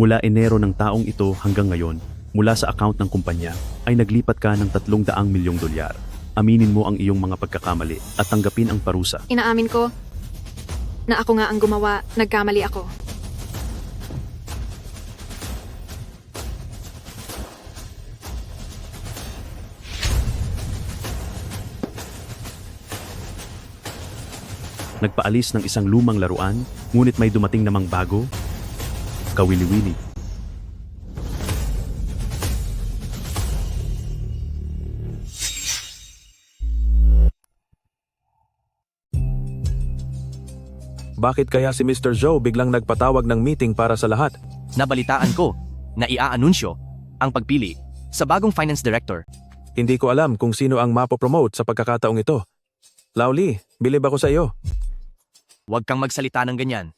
Mula Enero ng taong ito hanggang ngayon, mula sa account ng kumpanya, ay naglipat ka ng 300 milyong dolyar. Aminin mo ang iyong mga pagkakamali at tanggapin ang parusa. Inaamin ko na ako nga ang gumawa. Nagkamali ako. Nagpaalis ng isang lumang laruan, ngunit may dumating namang bago, kawili-wili. Bakit kaya si Mr. Zhou biglang nagpatawag ng meeting para sa lahat? Nabalitaan ko na iaanunsyo ang pagpili sa bagong finance director. Hindi ko alam kung sino ang mapopromote sa pagkakataong ito. Laoli, bilib ako sa iyo. Huwag kang magsalita ng ganyan.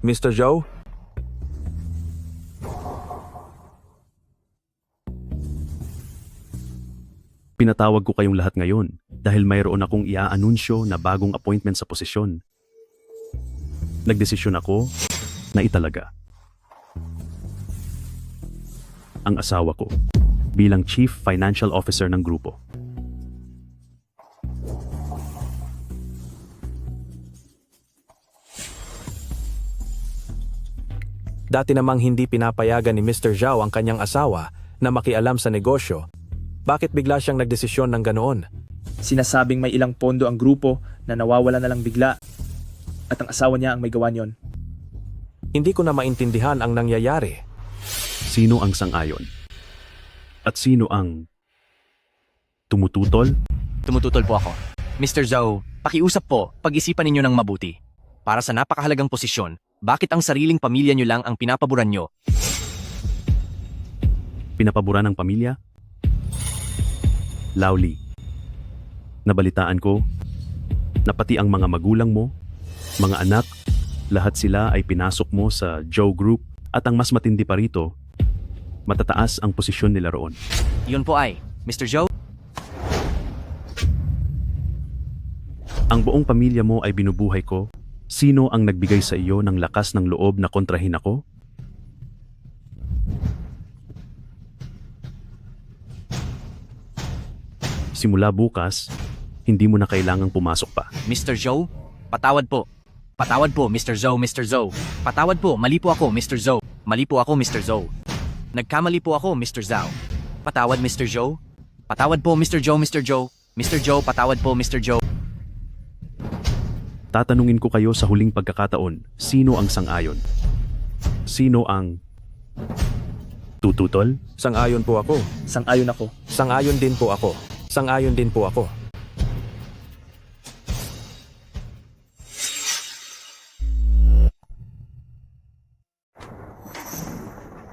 Mr. Zhou? Pinatawag ko kayong lahat ngayon dahil mayroon akong iaanunsyo na bagong appointment sa posisyon. Nagdesisyon ako na italaga ang asawa ko bilang Chief Financial Officer ng grupo. Dati namang hindi pinapayagan ni Mr. Zhao ang kanyang asawa na makialam sa negosyo. Bakit bigla siyang nagdesisyon ng ganoon? Sinasabing may ilang pondo ang grupo na nawawala na lang bigla at ang asawa niya ang may gawa niyon. Hindi ko na maintindihan ang nangyayari. Sino ang sang-ayon? At sino ang tumututol? Tumututol po ako. Mr. Zhou, pakiusap po, pag-isipan ninyo ng mabuti. Para sa napakahalagang posisyon, bakit ang sariling pamilya nyo lang ang pinapaboran nyo? Pinapaboran ng pamilya? Laoli, nabalitaan ko na pati ang mga magulang mo, mga anak, lahat sila ay pinasok mo sa Zhou Group at ang mas matindi pa rito, matataas ang posisyon nila roon. Yun po ay, Mr. Zhou? Ang buong pamilya mo ay binubuhay ko. Sino ang nagbigay sa iyo ng lakas ng loob na kontrahin ako? Simula bukas, hindi mo na kailangang pumasok pa. Mr. Zhou, patawad po. Patawad po, Mr. Zhou, Mr. Zhou. Patawad po, mali po ako, Mr. Zhou. Mali po ako, Mr. Zhou. Nagkamali po ako, Mr. Zhao. Patawad, Mr. Zhou. Patawad po, Mr. Zhou, Mr. Zhou. Mr. Zhou, patawad po, Mr. Zhou. Tatanungin ko kayo sa huling pagkakataon, sino ang sang-ayon? Sino ang tututol? Sang-ayon po ako. Sang-ayon ako. Sang-ayon din po ako. Sang-ayon din po ako.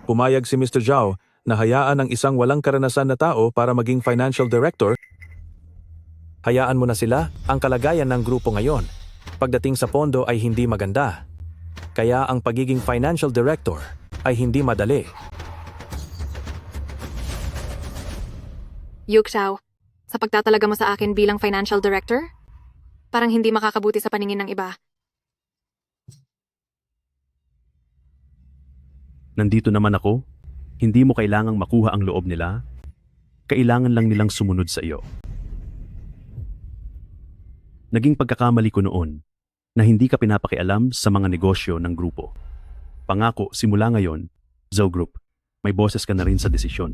Pumayag si Mr. Zhao na hayaan ang isang walang karanasan na tao para maging financial director. Hayaan mo na sila, ang kalagayan ng grupo ngayon. Pagdating sa pondo ay hindi maganda. Kaya ang pagiging financial director ay hindi madali. Yu Xiao, sa pagtatalaga mo sa akin bilang financial director, parang hindi makakabuti sa paningin ng iba. Nandito naman ako. Hindi mo kailangang makuha ang loob nila. Kailangan lang nilang sumunod sa iyo. Naging pagkakamali ko noon na hindi ka pinapakialam sa mga negosyo ng grupo. Pangako, simula ngayon, Zhou Group, may boses ka na rin sa desisyon.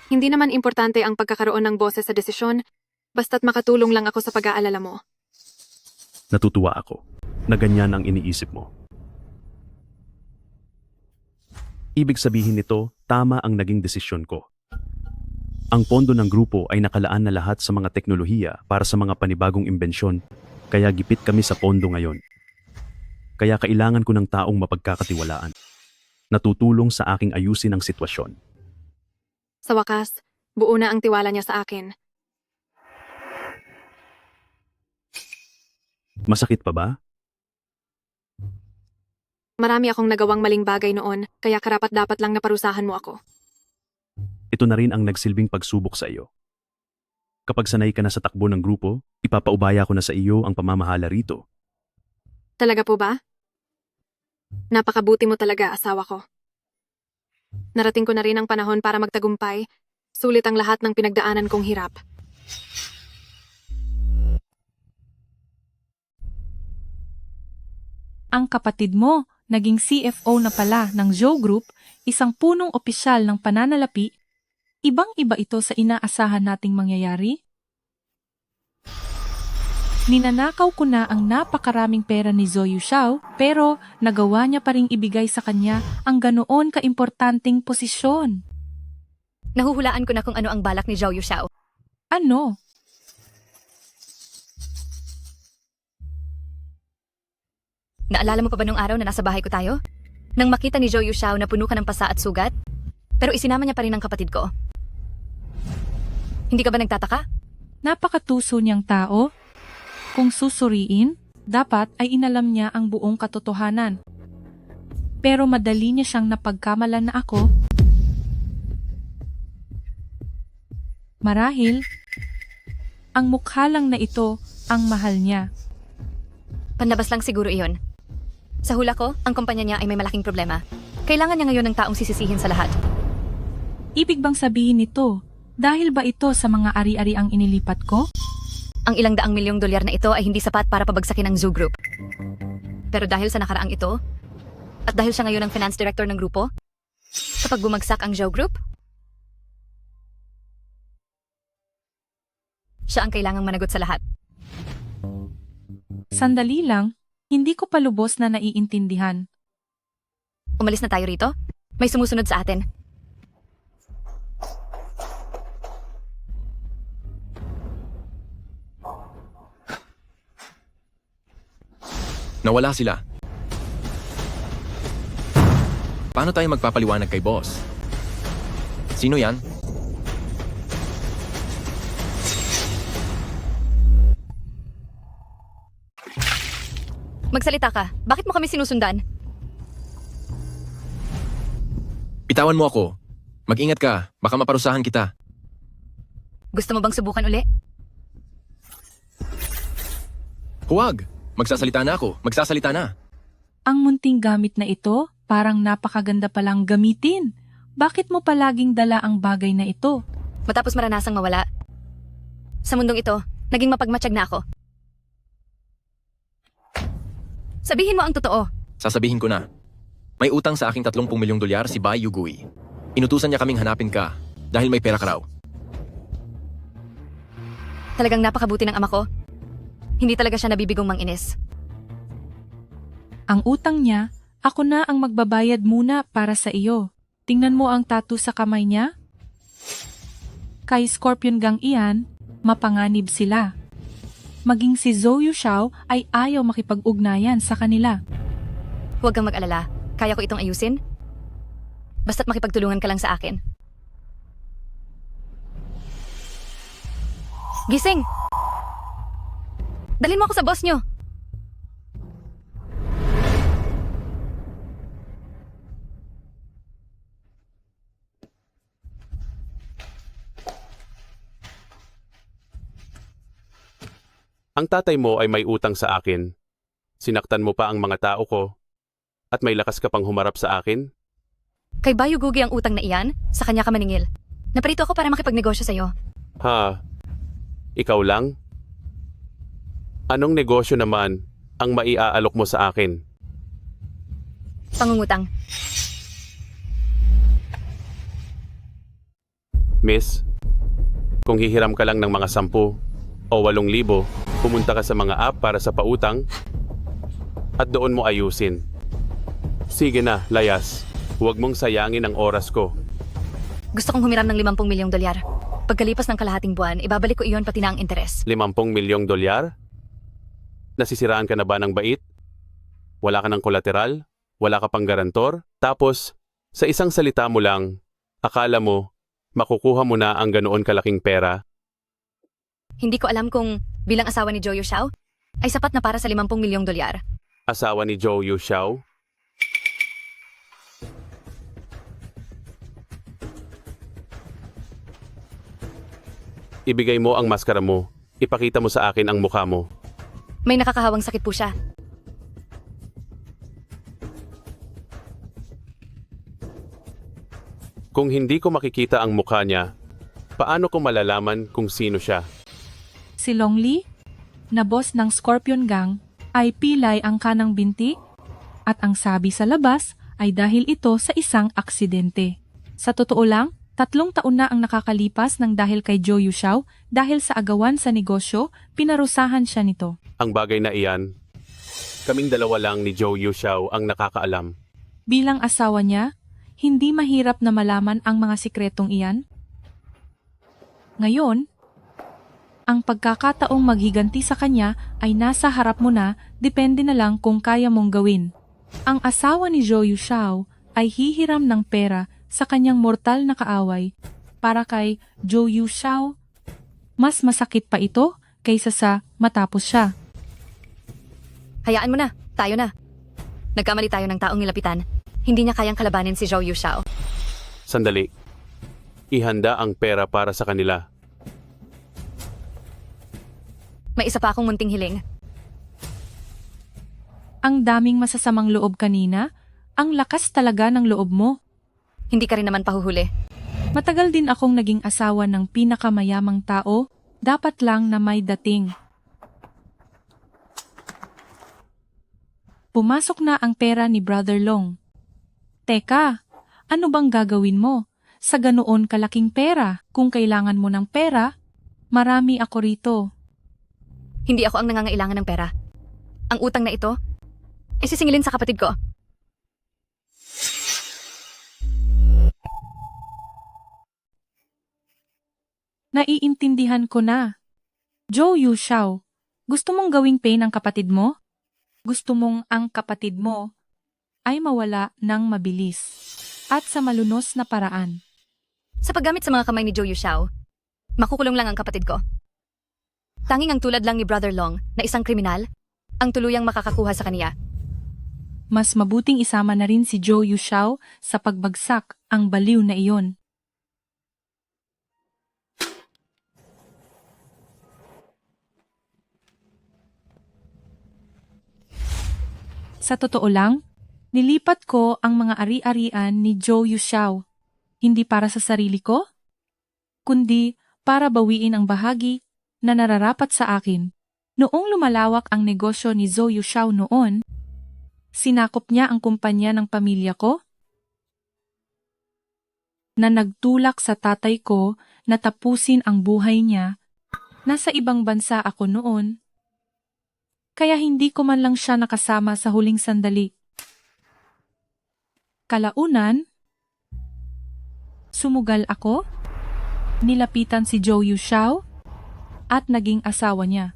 Hindi naman importante ang pagkakaroon ng boses sa desisyon, basta't makatulong lang ako sa pag-aalala mo. Natutuwa ako na ganyan ang iniisip mo. Ibig sabihin nito, tama ang naging desisyon ko. Ang pondo ng grupo ay nakalaan na lahat sa mga teknolohiya para sa mga panibagong imbensyon, kaya gipit kami sa pondo ngayon. Kaya kailangan ko ng taong mapagkakatiwalaan, natutulong sa aking ayusin ang sitwasyon. Sa wakas, buo na ang tiwala niya sa akin. Masakit pa ba? Marami akong nagawang maling bagay noon, kaya karapat-dapat lang naparusahan mo ako. Ito na rin ang nagsilbing pagsubok sa iyo. Kapag sanay ka na sa takbo ng grupo, ipapaubaya ko na sa iyo ang pamamahala rito. Talaga po ba? Napakabuti mo talaga, asawa ko. Narating ko na rin ang panahon para magtagumpay, sulit ang lahat ng pinagdaanan kong hirap. Ang kapatid mo, naging CFO na pala ng Zhou Group, isang punong opisyal ng pananalapi. Ibang-iba ito sa inaasahan nating mangyayari. Ninanakaw ko na ang napakaraming pera ni Zhou Yuxiao, pero nagawa niya pa ring ibigay sa kanya ang ganoon kaimportanteng posisyon. Nahuhulaan ko na kung ano ang balak ni Zhou Yuxiao. Ano? Naalala mo pa ba nung araw na nasa bahay ko tayo? Nang makita ni Zhou Yuxiao na puno ka ng pasa at sugat, pero isinama niya pa rin ang kapatid ko. Hindi ka ba nagtataka? Napakatuso niyang tao. Kung susuriin, dapat ay inalam niya ang buong katotohanan. Pero madali niya siyang napagkamalan na ako. Marahil, ang mukha lang na ito ang mahal niya. Panlabas lang siguro iyon. Sa hula ko, ang kumpanya niya ay may malaking problema. Kailangan niya ngayon ng taong sisisihin sa lahat. Ibig bang sabihin nito, dahil ba ito sa mga ari-ari ang inilipat ko? Ang ilang daang milyong dolyar na ito ay hindi sapat para pabagsakin ang Zhou Group. Pero dahil sa nakaraang ito, at dahil siya ngayon ang finance director ng grupo, kapag bumagsak ang Zhou Group, siya ang kailangang managot sa lahat. Sandali lang, hindi ko pa lubos na naiintindihan. Umalis na tayo rito? May sumusunod sa atin. Nawala sila. Paano tayo magpapaliwanag kay boss? Sino yan? Magsalita ka. Bakit mo kami sinusundan? Bitawan mo ako. Mag-ingat ka. Baka maparusahan kita. Gusto mo bang subukan uli? Huwag! Magsasalita na ako. Magsasalita na. Ang munting gamit na ito, parang napakaganda palang gamitin. Bakit mo palaging dala ang bagay na ito? Matapos maranasang mawala, Sa mundong ito, naging mapagmatsyag na ako. Sabihin mo ang totoo. Sasabihin ko na. May utang sa aking 30 milyong dolyar si Bai Yugui. Inutusan niya kaming hanapin ka dahil may pera ka raw. Talagang napakabuti ng ama ko. Hindi talaga siya nabibigong manginis. Ang utang niya, ako na ang magbabayad muna para sa iyo. Tingnan mo ang tattoo sa kamay niya. Kay Scorpion Gang iyan, mapanganib sila. Maging si Zhou Yushao ay ayaw makipag-ugnayan sa kanila. Huwag kang mag-alala. Kaya ko itong ayusin. Basta't makipagtulungan ka lang sa akin. Gising! Dalhin mo ako sa boss nyo. Ang tatay mo ay may utang sa akin. Sinaktan mo pa ang mga tao ko. At may lakas ka pang humarap sa akin? Kay Bayugugi ang utang na iyan, sa kanya ka maningil. Naparito ako para makipagnegosyo sa'yo. Ha? Ikaw lang? Anong negosyo naman ang maiaalok mo sa akin? Pangungutang. Miss, kung hihiram ka lang ng mga 10 o 8,000, pumunta ka sa mga app para sa pautang at doon mo ayusin. Sige na, layas. Huwag mong sayangin ang oras ko. Gusto kong humiram ng 50 milyong dolyar. Pagkalipas ng kalahating buwan, ibabalik ko iyon pati na ang interes. 50 milyong dolyar? Nasisiraan ka na ba ng bait? Wala ka ng kolateral? Wala ka pang garantor? Tapos, sa isang salita mo lang, akala mo, makukuha mo na ang ganoon kalaking pera? Hindi ko alam kung bilang asawa ni Zhou Yushao ay sapat na para sa 50 milyong dolyar. Asawa ni Zhou Yushao? Ibigay mo ang maskara mo. Ipakita mo sa akin ang mukha mo. May nakakahawang sakit po siya. Kung hindi ko makikita ang mukha niya, paano ko malalaman kung sino siya? Si Longli, na boss ng Scorpion Gang, ay pilay ang kanang binti at ang sabi sa labas ay dahil ito sa isang aksidente. Sa totoo lang, 3 taon na ang nakakalipas ng dahil kay Zhou Yushao dahil sa agawan sa negosyo, pinarusahan siya nito. Ang bagay na iyan, kaming dalawa lang ni Zhou Yushao ang nakakaalam. Bilang asawa niya, hindi mahirap na malaman ang mga sikretong iyan. Ngayon, ang pagkakataong maghiganti sa kanya ay nasa harap mo na, depende na lang kung kaya mong gawin. Ang asawa ni Zhou Yushao ay hihiram ng pera sa kanyang mortal na kaaway para kay Zhou Yushao. Mas masakit pa ito kaysa sa matapos siya. Hayaan mo na, tayo na. Nagkamali tayo ng taong nilapitan. Hindi niya kayang kalabanin si Zhou Yushao. Sandali. Ihanda ang pera para sa kanila. May isa pa akong munting hiling. Ang daming masasamang loob kanina, ang lakas talaga ng loob mo. Hindi ka rin naman pahuhuli. Matagal din akong naging asawa ng pinakamayamang tao, dapat lang na may dating. Pumasok na ang pera ni Brother Long. Teka, ano bang gagawin mo? Sa ganoon kalaking pera, kung kailangan mo ng pera, marami ako rito. Hindi ako ang nangangailangan ng pera. Ang utang na ito, ay sisingilin sa kapatid ko. Naiintindihan ko na. Zhou Yushao, gusto mong gawing pain ang kapatid mo? Gusto mong ang kapatid mo ay mawala ng mabilis at sa malunos na paraan. Sa paggamit sa mga kamay ni Zhou Yushao, makukulong lang ang kapatid ko. Tanging ang tulad lang ni Brother Long na isang kriminal, ang tuluyang makakakuha sa kaniya. Mas mabuting isama na rin si Zhou Yushao sa pagbagsak ang baliw na iyon. Sa totoo lang, nilipat ko ang mga ari-arian ni Zhou Yushao, hindi para sa sarili ko, kundi para bawiin ang bahagi na nararapat sa akin. Noong lumalawak ang negosyo ni Zhou Yuxiao noon, sinakop niya ang kumpanya ng pamilya ko na nagtulak sa tatay ko na tapusin ang buhay niya. Nasa ibang bansa ako noon, kaya hindi ko man lang siya nakasama sa huling sandali. Kalaunan, sumugal ako, nilapitan si Zhou Yuxiao at naging asawa niya.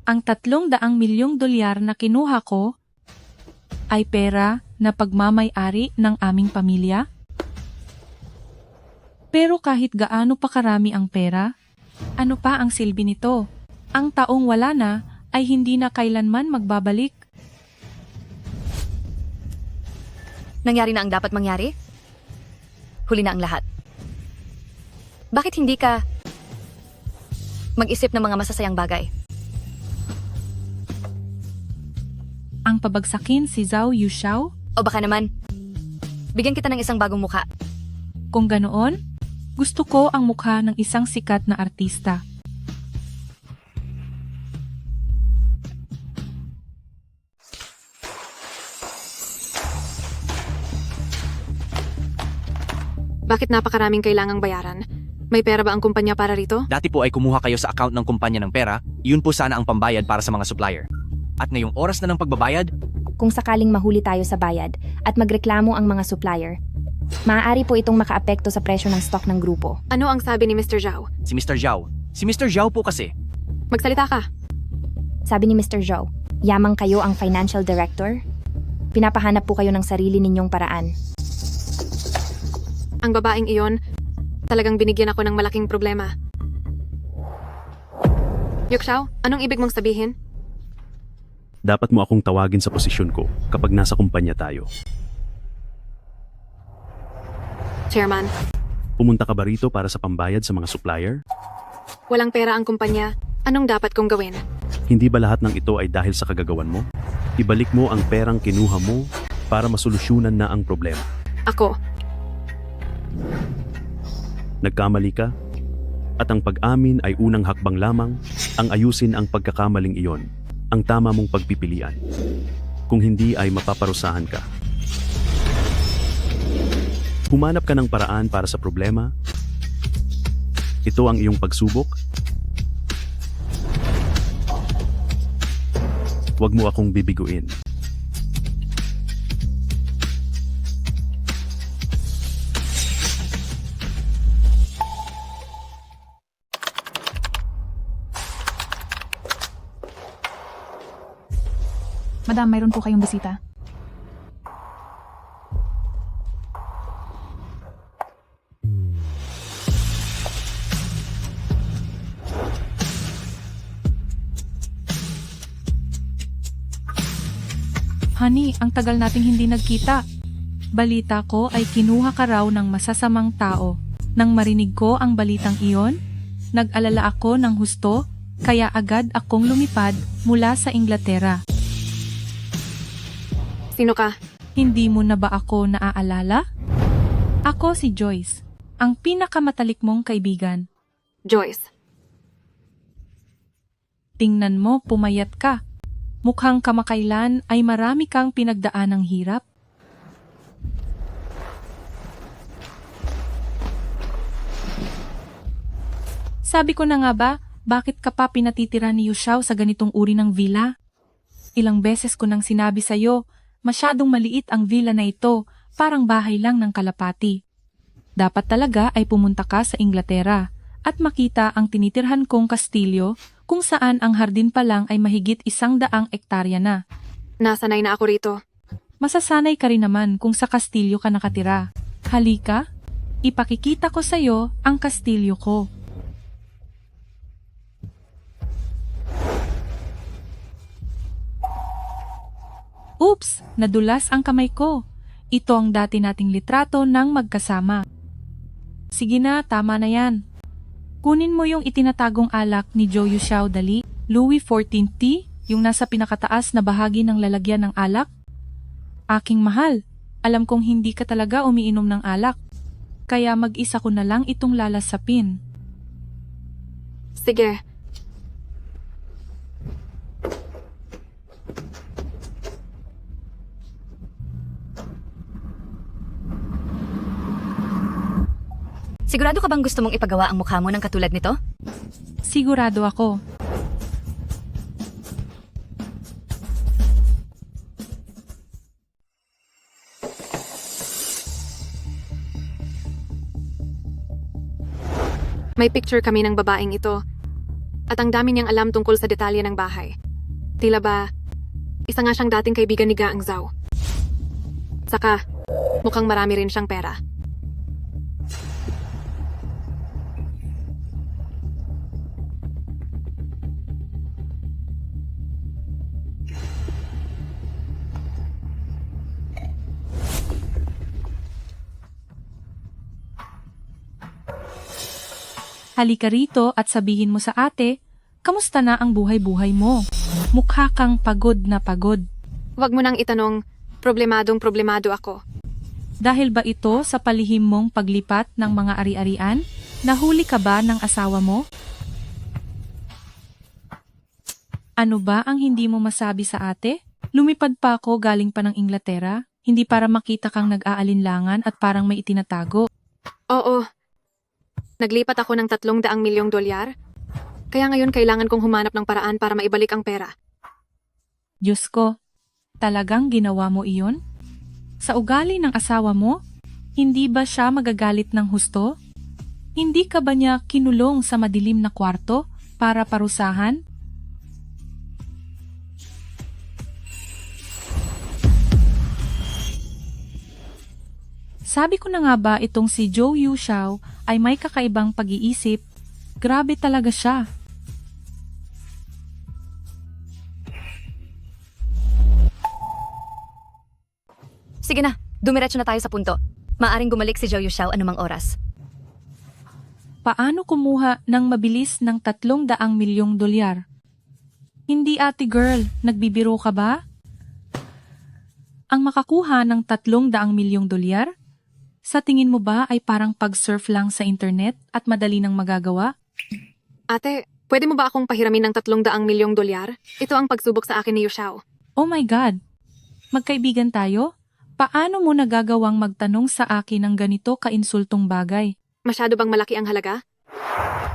Ang 300 milyong dolyar na kinuha ko ay pera na pagmamay-ari ng aming pamilya. Pero kahit gaano pa karami ang pera, ano pa ang silbi nito? Ang taong wala na ay hindi na kailanman magbabalik. Nangyari na ang dapat mangyari? Huli na ang lahat. Bakit hindi ka mag-isip ng mga masasayang bagay? Ang pabagsakin si Zhou Yuxiao? O baka naman, bigyan kita ng isang bagong mukha. Kung ganoon, gusto ko ang mukha ng isang sikat na artista. Bakit napakaraming kailangang bayaran? May pera ba ang kumpanya para rito? Dati po ay kumuha kayo sa account ng kumpanya ng pera, yun po sana ang pambayad para sa mga supplier. At ngayong oras na ng pagbabayad, Kung sakaling mahuli tayo sa bayad at magreklamo ang mga supplier, maaari po itong makaapekto sa presyo ng stock ng grupo. Ano ang sabi ni Mr. Zhao? si Mr. Zhao po kasi. Magsalita ka. Sabi ni Mr. Zhou, yamang kayo ang financial director? Pinapahanap po kayo ng sarili ninyong paraan. Ang babaeng iyon, talagang binigyan ako ng malaking problema. Yuxiao, anong ibig mong sabihin? Dapat mo akong tawagin sa posisyon ko kapag nasa kumpanya tayo. Chairman, Pumunta ka ba rito para sa pambayad sa mga supplier? walang pera ang kumpanya. Anong dapat kong gawin? Hindi ba lahat ng ito ay dahil sa kagagawan mo? Ibalik mo ang perang kinuha mo para masolusyunan na ang problema. Ako, Nagkamali ka? At ang pag-amin ay unang hakbang lamang, ang ayusin ang pagkakamaling iyon, ang tama mong pagpipilian. Kung hindi ay mapaparusahan ka. Humanap ka ng paraan para sa problema. Ito ang iyong pagsubok. Huwag mo akong bibiguin. Madam, mayroon po kayong bisita. Honey, ang tagal nating hindi nagkita. Balita ko ay kinuha ka raw ng masasamang tao. Nang marinig ko ang balitang iyon, nag-alala ako ng husto, kaya agad akong lumipad mula sa Inglaterra. sino ka? Hindi mo na ba ako naaalala? Ako si Joyce, ang pinakamatalik mong kaibigan. Joyce. Tingnan mo, pumayat ka. Mukhang kamakailan ay marami kang pinagdaan ng hirap. Sabi ko na nga ba, bakit ka pa pinatitira ni Yuxiao sa ganitong uri ng villa? Ilang beses ko nang sinabi sa'yo, masyadong maliit ang villa na ito, parang bahay lang ng kalapati. Dapat talaga ay pumunta ka sa Inglaterra at makita ang tinitirhan kong kastilyo kung saan ang hardin pa lang ay mahigit 100 ektarya na. Nasanay na ako rito. Masasanay ka rin naman kung sa kastilyo ka nakatira. Halika, ipakikita ko sa'yo ang kastilyo ko. Oops! Nadulas ang kamay ko. Ito ang dati nating litrato ng magkasama. Sige na, tama na yan. Kunin mo yung itinatagong alak ni Zhou Yuxiao dali, Louis XIV tea, yung nasa pinakataas na bahagi ng lalagyan ng alak. Aking mahal, alam kong hindi ka talaga umiinom ng alak. Kaya mag-isa ko na lang itong lalasapin. Sige, Sigurado ka bang gusto mong ipagawa ang mukha mo ng katulad nito? Sigurado ako. May picture kami ng babaeng ito. At ang dami niyang alam tungkol sa detalye ng bahay. Tila ba, isa nga siyang dating kaibigan ni Gaang Zhao. Saka, mukhang marami rin siyang pera. Halika rito at sabihin mo sa ate, kamusta na ang buhay-buhay mo? Mukha kang pagod na pagod. Huwag mo nang itanong, problemadong-problemado ako. Dahil ba ito sa palihim mong paglipat ng mga ari-arian? Nahuli ka ba ng asawa mo? Ano ba ang hindi mo masabi sa ate? Lumipad pa ako galing pa ng Inglaterra, hindi para makita kang nag-aalinlangan at parang may itinatago. Oo. Naglipat ako ng $300 milyong. Kaya ngayon kailangan kong humanap ng paraan para maibalik ang pera. Diyos ko, talagang ginawa mo iyon? Sa ugali ng asawa mo, hindi ba siya magagalit ng husto? Hindi ka ba niya kinulong sa madilim na kwarto para parusahan? Sabi ko na nga ba itong si Zhou Yuxiao ay may kakaibang pag-iisip? Grabe talaga siya. Sige na, dumiretso na tayo sa punto. Maaring gumalik si Zhou Yuxiao anumang oras. Paano kumuha ng mabilis ng $300 milyong? Hindi ate girl, nagbibiro ka ba? Ang makakuha ng $300 milyong, sa tingin mo ba ay parang pag-surf lang sa internet at madali nang magagawa? Ate, pwede mo ba akong pahiramin ng $300 milyong? Ito ang pagsubok sa akin ni Yuxiao. Oh my God! Magkaibigan tayo? Paano mo nagagawang magtanong sa akin ng ganito kainsultong bagay? Masyado bang malaki ang halaga?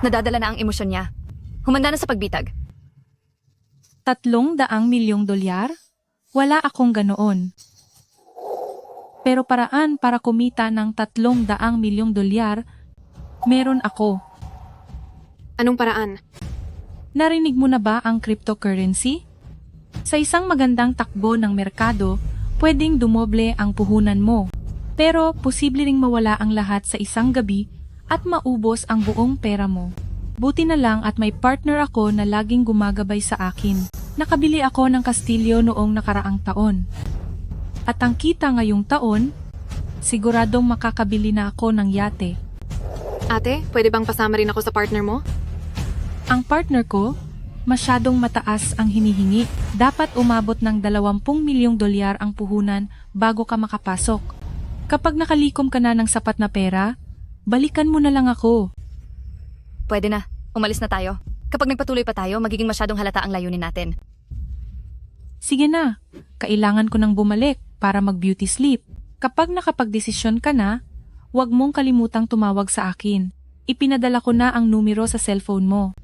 Nadadala na ang emosyon niya. Humanda na sa pagbitag. $300 milyong? Wala akong ganoon. Pero paraan para kumita ng $300 milyong, meron ako. Anong paraan? Narinig mo na ba ang cryptocurrency? Sa isang magandang takbo ng merkado, pwedeng dumoble ang puhunan mo. Pero posible ring mawala ang lahat sa isang gabi at maubos ang buong pera mo. Buti na lang at may partner ako na laging gumagabay sa akin. Nakabili ako ng kastilyo noong nakaraang taon. At ang kita ngayong taon, siguradong makakabili na ako ng yate. Ate, pwede bang pasama rin ako sa partner mo? Ang partner ko, masyadong mataas ang hinihingi. Dapat umabot ng $20 milyong ang puhunan bago ka makapasok. Kapag nakalikom ka na ng sapat na pera, balikan mo na lang ako. Pwede na, umalis na tayo. Kapag nagpatuloy pa tayo, magiging masyadong halata ang layunin natin. Sige na, kailangan ko nang bumalik para mag-beauty sleep. Kapag nakapagdesisyon ka na, huwag mong kalimutang tumawag sa akin. Ipinadala ko na ang numero sa cellphone mo.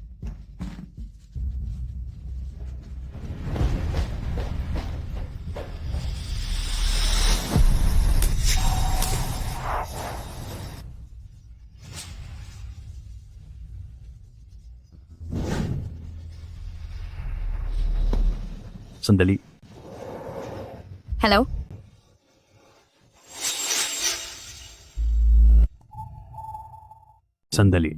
Sandali. Hello? Sandali.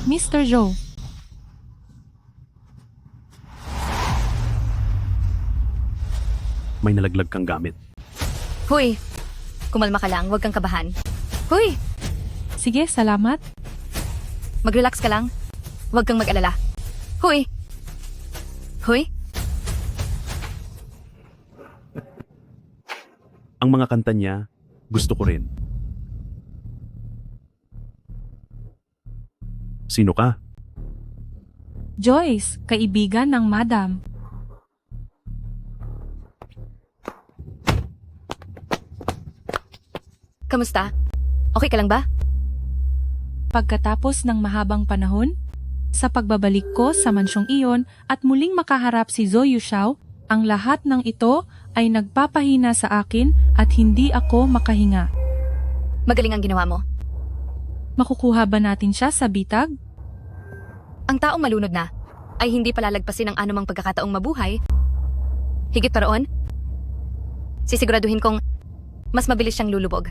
Mr. Zhou, May nalaglag kang gamit. Huy! Kumalma ka lang, huwag kang kabahan. Huy! sige, salamat. Mag-relax ka lang. Huwag kang mag-alala. Huy! Huy? Ang mga kanta niya, gusto ko rin. Sino ka? Joyce, kaibigan ng madam. Kamusta? Okay ka lang ba? Pagkatapos ng mahabang panahon, sa pagbabalik ko sa mansyong iyon at muling makaharap si Zhou Yuxiao, ang lahat ng ito ay nagpapahina sa akin at hindi ako makahinga. Magaling ang ginawa mo. Makukuha ba natin siya sa bitag? Ang taong malunod na ay hindi palalagpasin ang anumang pagkakataong mabuhay. Higit pa roon, sisiguraduhin kong mas mabilis siyang lulubog.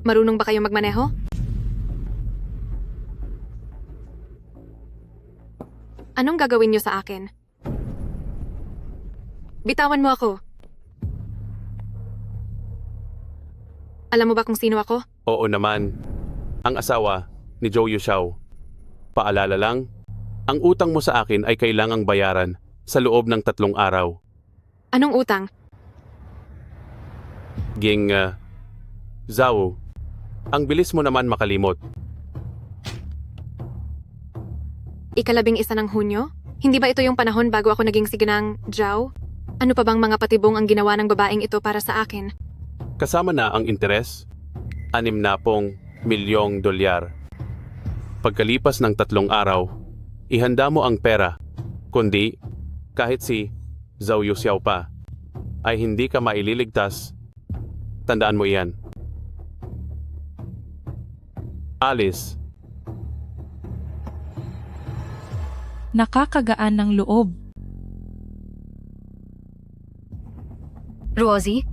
Marunong ba kayo magmaneho? Anong gagawin niyo sa akin? Bitawan mo ako. Alam mo ba kung sino ako? Oo naman. Ang asawa ni Zhou Yuxiao. Paalala lang, ang utang mo sa akin ay kailangang bayaran sa loob ng 3 araw. Anong utang? Zhao, ang bilis mo naman makalimot. 11 ng Hunyo? Hindi ba ito yung panahon bago ako naging siginang Zhao? Ano pa bang mga patibong ang ginawa ng babaeng ito para sa akin? Kasama na ang interes, 60 milyong dolyar. Pagkalipas ng 3 araw, ihanda mo ang pera. Kundi, kahit si Zhou Yuxiao pa, ay hindi ka maililigtas. Tandaan mo iyan. Alice, Nakakagaan ng loob. Rosie,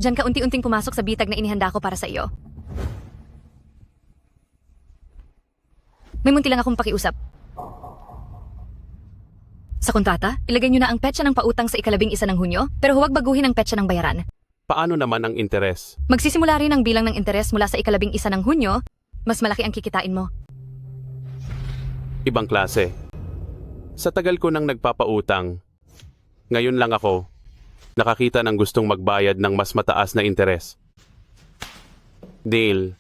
diyan ka unti-unting pumasok sa bitag na inihanda ko para sa iyo. May munti lang akong pakiusap. Sa kontrata, ilagay niyo na ang petsa ng pautang sa 11 ng Hunyo, pero huwag baguhin ang petsa ng bayaran. paano naman ang interes? Magsisimula rin ang bilang ng interes mula sa 11 ng Hunyo, mas malaki ang kikitain mo. Ibang klase. Sa tagal ko nang nagpapautang, ngayon lang ako nakakita ng gustong magbayad ng mas mataas na interes. Deal.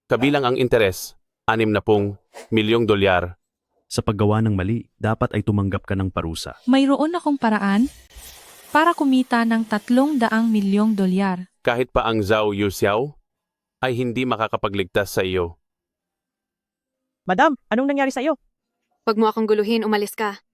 Kabilang ang interes, 60 milyong dolyar. Sa paggawa ng mali, dapat ay tumanggap ka ng parusa. Mayroon akong paraan para kumita ng 300 milyong dolyar. Kahit pa ang Zhou Yuxiao ay hindi makakapagligtas sa iyo. Madam, anong nangyari sa iyo? Huwag mo akong guluhin, umalis ka.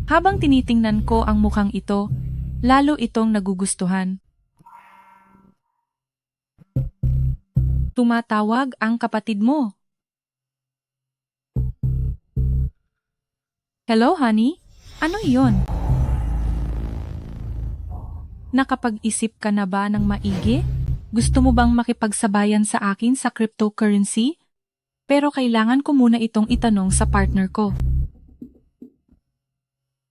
Habang tinitingnan ko ang mukhang ito, lalo itong nagugustuhan. Tumatawag ang kapatid mo. Hello, honey? Ano iyon? Nakapag-isip ka na ba ng maigi? Gusto mo bang makipagsabayan sa akin sa cryptocurrency? Pero kailangan ko muna itong itanong sa partner ko.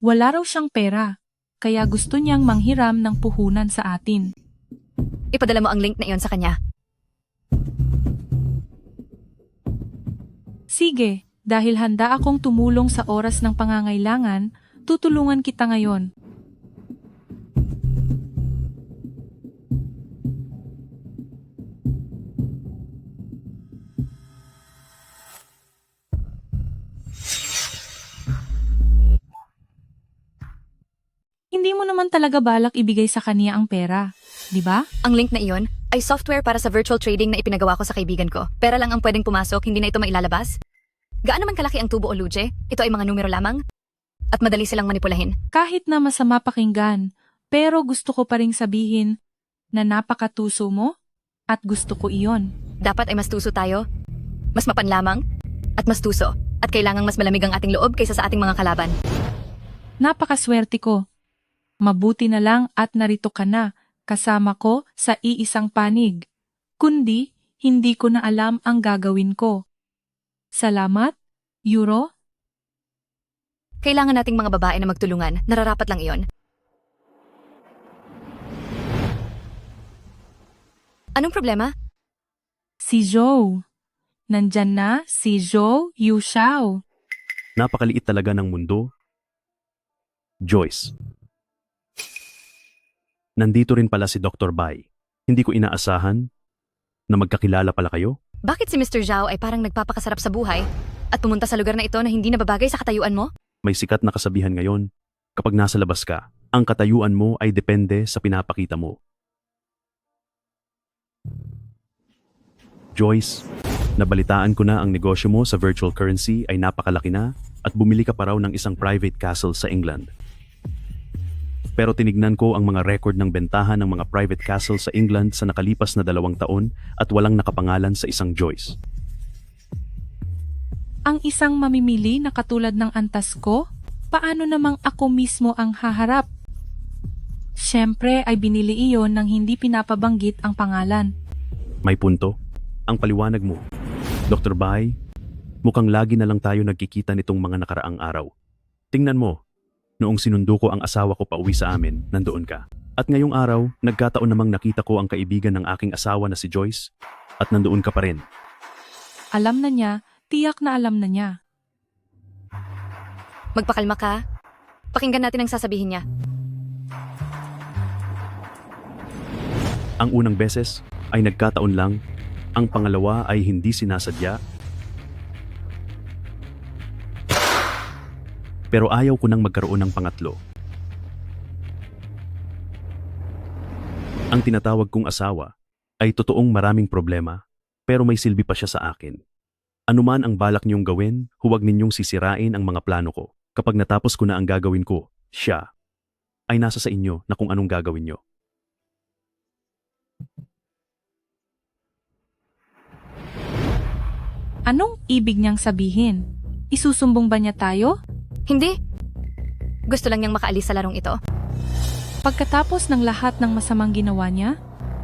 Wala raw siyang pera, kaya gusto niyang manghiram ng puhunan sa atin. Ipadala mo ang link na iyon sa kanya. Sige, dahil handa akong tumulong sa oras ng pangangailangan, tutulungan kita ngayon. Hindi mo naman talaga balak ibigay sa kanya ang pera, di ba? Ang link na iyon ay software para sa virtual trading na ipinagawa ko sa kaibigan ko. Pera lang ang pwedeng pumasok, hindi na ito mailalabas. Gaano man kalaki ang tubo o luje, ito ay mga numero lamang at madali silang manipulahin. Kahit na masama pakinggan, pero gusto ko pa ring sabihin na napakatuso mo at gusto ko iyon. Dapat ay mas tuso tayo, mas mapanlamang at mas tuso at kailangang mas malamig ang ating loob kaysa sa ating mga kalaban. Napakaswerte ko. Mabuti na lang at narito ka na, kasama ko sa iisang panig. Kundi, hindi ko na alam ang gagawin ko. Salamat, Euro. Kailangan nating mga babae na magtulungan. Nararapat lang iyon. Anong problema? Si Zhou. Nandyan na si Zhou Yushao. Napakaliit talaga ng mundo. Joyce. Nandito rin pala si Dr. Bai. Hindi ko inaasahan na magkakilala pala kayo. Bakit si Mr. Zhao ay parang nagpapakasarap sa buhay at pumunta sa lugar na ito na hindi nababagay sa katayuan mo? May sikat na kasabihan ngayon, kapag nasa labas ka, ang katayuan mo ay depende sa pinapakita mo. Joyce, nabalitaan ko na ang negosyo mo sa virtual currency ay napakalaki na at bumili ka pa raw ng isang private castle sa England. Pero tinignan ko ang mga record ng bentahan ng mga private castle sa England sa nakalipas na 2 taon at walang nakapangalan sa isang Joyce. Ang isang mamimili na katulad ng antas ko, paano namang ako mismo ang haharap? Siyempre ay binili iyon nang hindi pinapabanggit ang pangalan. May punto. Ang paliwanag mo. Dr. Bai, mukhang lagi na lang tayo nagkikita nitong mga nakaraang araw. Tingnan mo, noong sinundo ko ang asawa ko pauwi sa amin, nandoon ka. At ngayong araw, nagkataon namang nakita ko ang kaibigan ng aking asawa na si Joyce at nandoon ka pa rin. Alam na niya, tiyak na alam na niya. Magpakalma ka. Pakinggan natin ang sasabihin niya. Ang unang beses ay nagkataon lang, ang pangalawa ay hindi sinasadya. Pero ayaw ko nang magkaroon ng pangatlo. Ang tinatawag kong asawa ay totoong maraming problema, pero may silbi pa siya sa akin. Anuman ang balak niyong gawin, huwag ninyong sisirain ang mga plano ko. Kapag natapos ko na ang gagawin ko, siya ay nasa sa inyo na kung anong gagawin niyo. Anong ibig niyang sabihin? Isusumbong ba niya tayo? Hindi. Gusto lang niyang makaalis sa larong ito. Pagkatapos ng lahat ng masamang ginawa niya,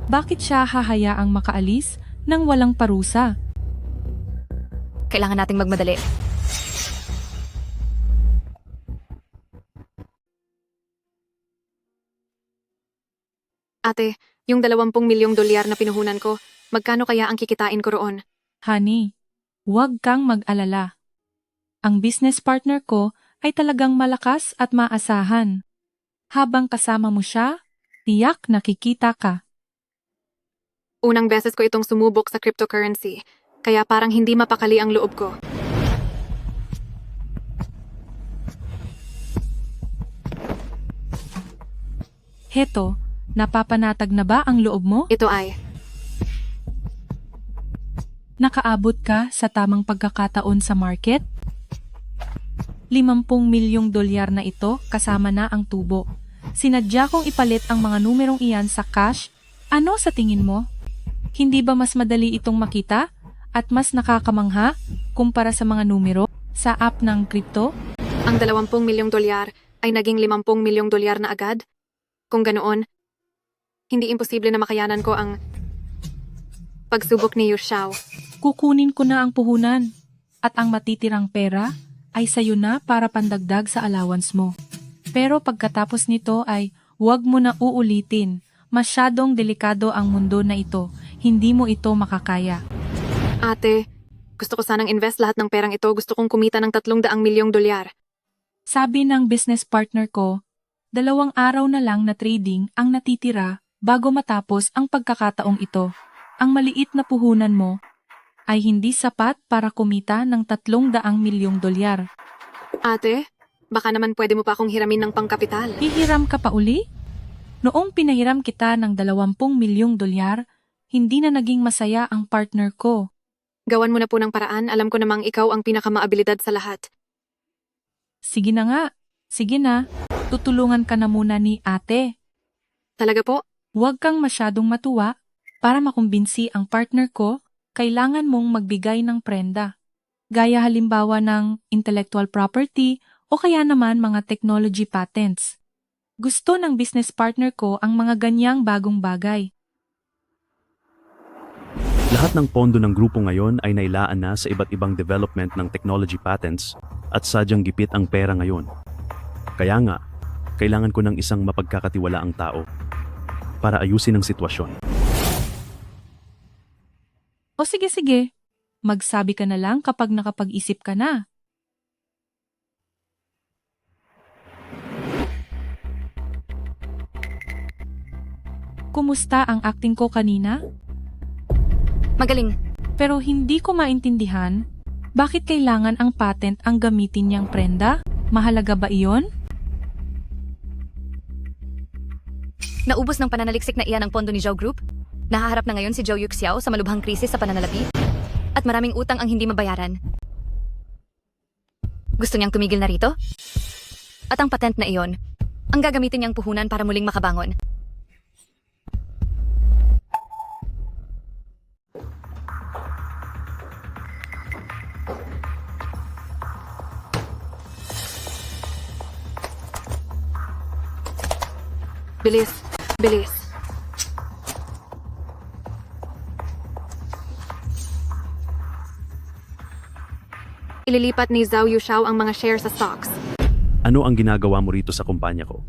bakit siya hahayaang makaalis nang walang parusa? Kailangan nating magmadali. Ate, yung 20 milyong dolyar na pinuhunan ko, magkano kaya ang kikitain ko roon? Honey, huwag kang mag-alala. Ang business partner ko ay talagang malakas at maasahan. Habang kasama mo siya, tiyak nakikita ka. Unang beses ko itong sumubok sa cryptocurrency, kaya parang hindi mapakali ang loob ko. Heto, napapanatag na ba ang loob mo? Ito ay, Nakaabot ka sa tamang pagkakataon sa market? 50 milyong dolyar na ito kasama na ang tubo. Sinadya kong ipalit ang mga numerong iyan sa cash. Ano sa tingin mo? Hindi ba mas madali itong makita at mas nakakamangha kumpara sa mga numero sa app ng crypto? ang 20 milyong dolyar ay naging 50 milyong dolyar na agad? Kung ganoon, hindi imposible na makayanan ko ang pagsubok ni Yushao. Kukunin ko na ang puhunan at ang matitirang pera ay sayo na para pandagdag sa allowance mo. Pero pagkatapos nito ay huwag mo na uulitin. Masyadong delikado ang mundo na ito. Hindi mo ito makakaya. Ate, gusto ko sanang invest lahat ng perang ito. Gusto kong kumita ng 300 milyong dolyar. Sabi ng business partner ko, 2 araw na lang na trading ang natitira bago matapos ang pagkakataong ito. Ang maliit na puhunan mo ay hindi sapat para kumita ng 300 milyong dolyar. Ate, baka naman pwede mo pa akong hiramin ng pangkapital. Hihiram ka pa uli? Noong pinahiram kita ng 20 milyong dolyar, hindi na naging masaya ang partner ko. Gawan mo na po ng paraan. Alam ko namang ikaw ang pinakamaabilidad sa lahat. Sige na nga. Sige na. Tutulungan ka na muna ni ate. Talaga po? Huwag kang masyadong matuwa. Para makumbinsi ang partner ko, kailangan mong magbigay ng prenda. Gaya halimbawa ng intellectual property o kaya naman mga technology patents. Gusto ng business partner ko ang mga ganyang bagong bagay. Lahat ng pondo ng grupo ngayon ay nailaan na sa iba't ibang development ng technology patents at sadyang gipit ang pera ngayon. Kaya nga, kailangan ko ng isang mapagkakatiwalaang tao para ayusin ang sitwasyon. O sige. Magsabi ka na lang kapag nakapag-isip ka na. Kumusta ang acting ko kanina? Magaling. Pero hindi ko maintindihan, bakit kailangan ang patent ang gamitin niyang prenda? Mahalaga ba iyon? Naubos ng pananaliksik na iyan ang pondo ni Zhao Group. Nahaharap na ngayon si Zhou Yuxiao sa malubhang krisis sa pananalapi. At maraming utang ang hindi mabayaran. Gusto niyang tumigil na rito? At ang patent na iyon, ang gagamitin niyang puhunan para muling makabangon. Bilis. Ililipat ni Zhao Yuxiao ang mga shares sa stocks. Ano ang ginagawa mo rito sa kumpanya ko?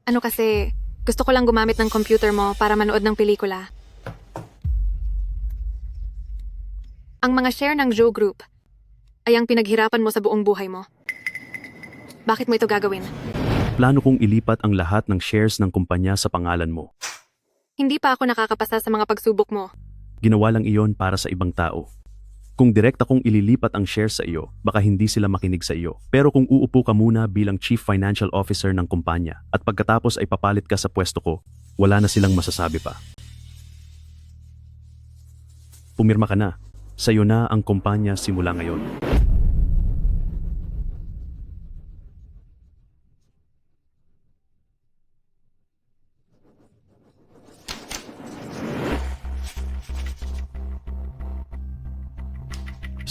Ano kasi, gusto ko lang gumamit ng computer mo para manood ng pelikula. Ang mga share ng Zhou Group ay ang pinaghirapan mo sa buong buhay mo. Bakit mo ito gagawin? Plano kong ilipat ang lahat ng shares ng kumpanya sa pangalan mo. Hindi pa ako nakakapasa sa mga pagsubok mo. Ginawa lang iyon para sa ibang tao. Kung direkta kong ililipat ang shares sa iyo, baka hindi sila makinig sa iyo. Pero kung uupo ka muna bilang Chief Financial Officer ng kumpanya at pagkatapos ay papalit ka sa pwesto ko, wala na silang masasabi pa. Pumirma ka na. Sa'yo na ang kumpanya simula ngayon.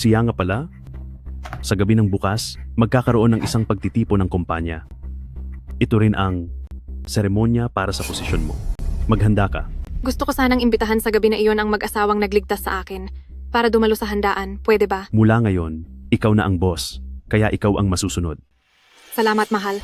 Siya nga pala, sa gabi ng bukas, magkakaroon ng isang pagtitipon ng kumpanya. Ito rin ang seremonya para sa posisyon mo. Maghanda ka. Gusto ko sanang imbitahan sa gabi na iyon ang mag-asawang nagligtas sa akin para dumalo sa handaan. Pwede ba? Mula ngayon, ikaw na ang boss, kaya ikaw ang masusunod. Salamat, mahal.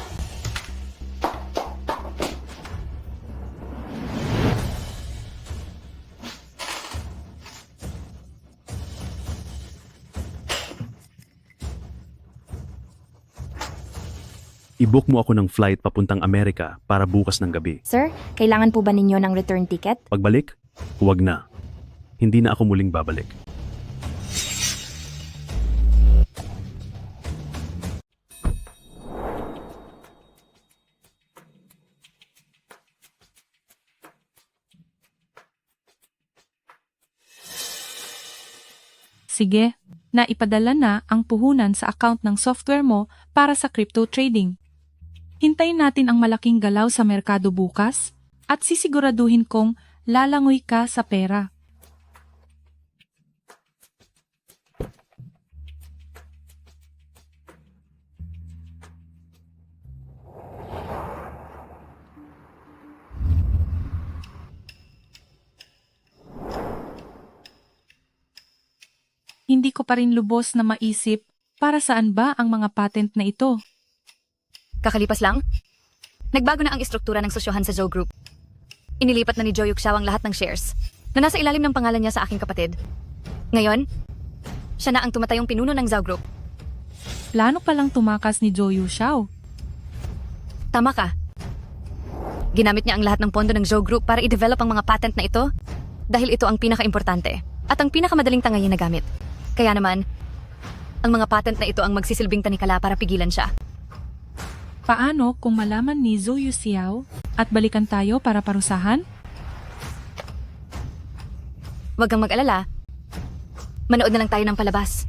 I-book mo ako ng flight papuntang Amerika para bukas ng gabi. Sir, kailangan po ba ninyo ng return ticket? Pagbalik, huwag na. Hindi na ako muling babalik. Sige, naipadala na ang puhunan sa account ng software mo para sa crypto trading. Hintayin natin ang malaking galaw sa merkado bukas at sisiguraduhin kong lalangoy ka sa pera. Hindi ko pa rin lubos na maisip para saan ba ang mga patent na ito. Kakalipas lang, nagbago na ang istruktura ng sosyohan sa Zhou Group. Inilipat na ni Zhou Yuxiao ang lahat ng shares na nasa ilalim ng pangalan niya sa aking kapatid. Ngayon, siya na ang tumatayong pinuno ng Zhou Group. Plano palang tumakas ni Zhou Yuxiao. Tama ka. Ginamit niya ang lahat ng pondo ng Zhou Group para i-develop ang mga patent na ito dahil ito ang pinaka-importante at ang pinakamadaling tangayin na gamit. Kaya naman, ang mga patent na ito ang magsisilbing tanikala para pigilan siya. Paano kung malaman ni Zhou Yuxiao at balikan tayo para parusahan? Huwag kang mag-alala. Manood na lang tayo ng palabas.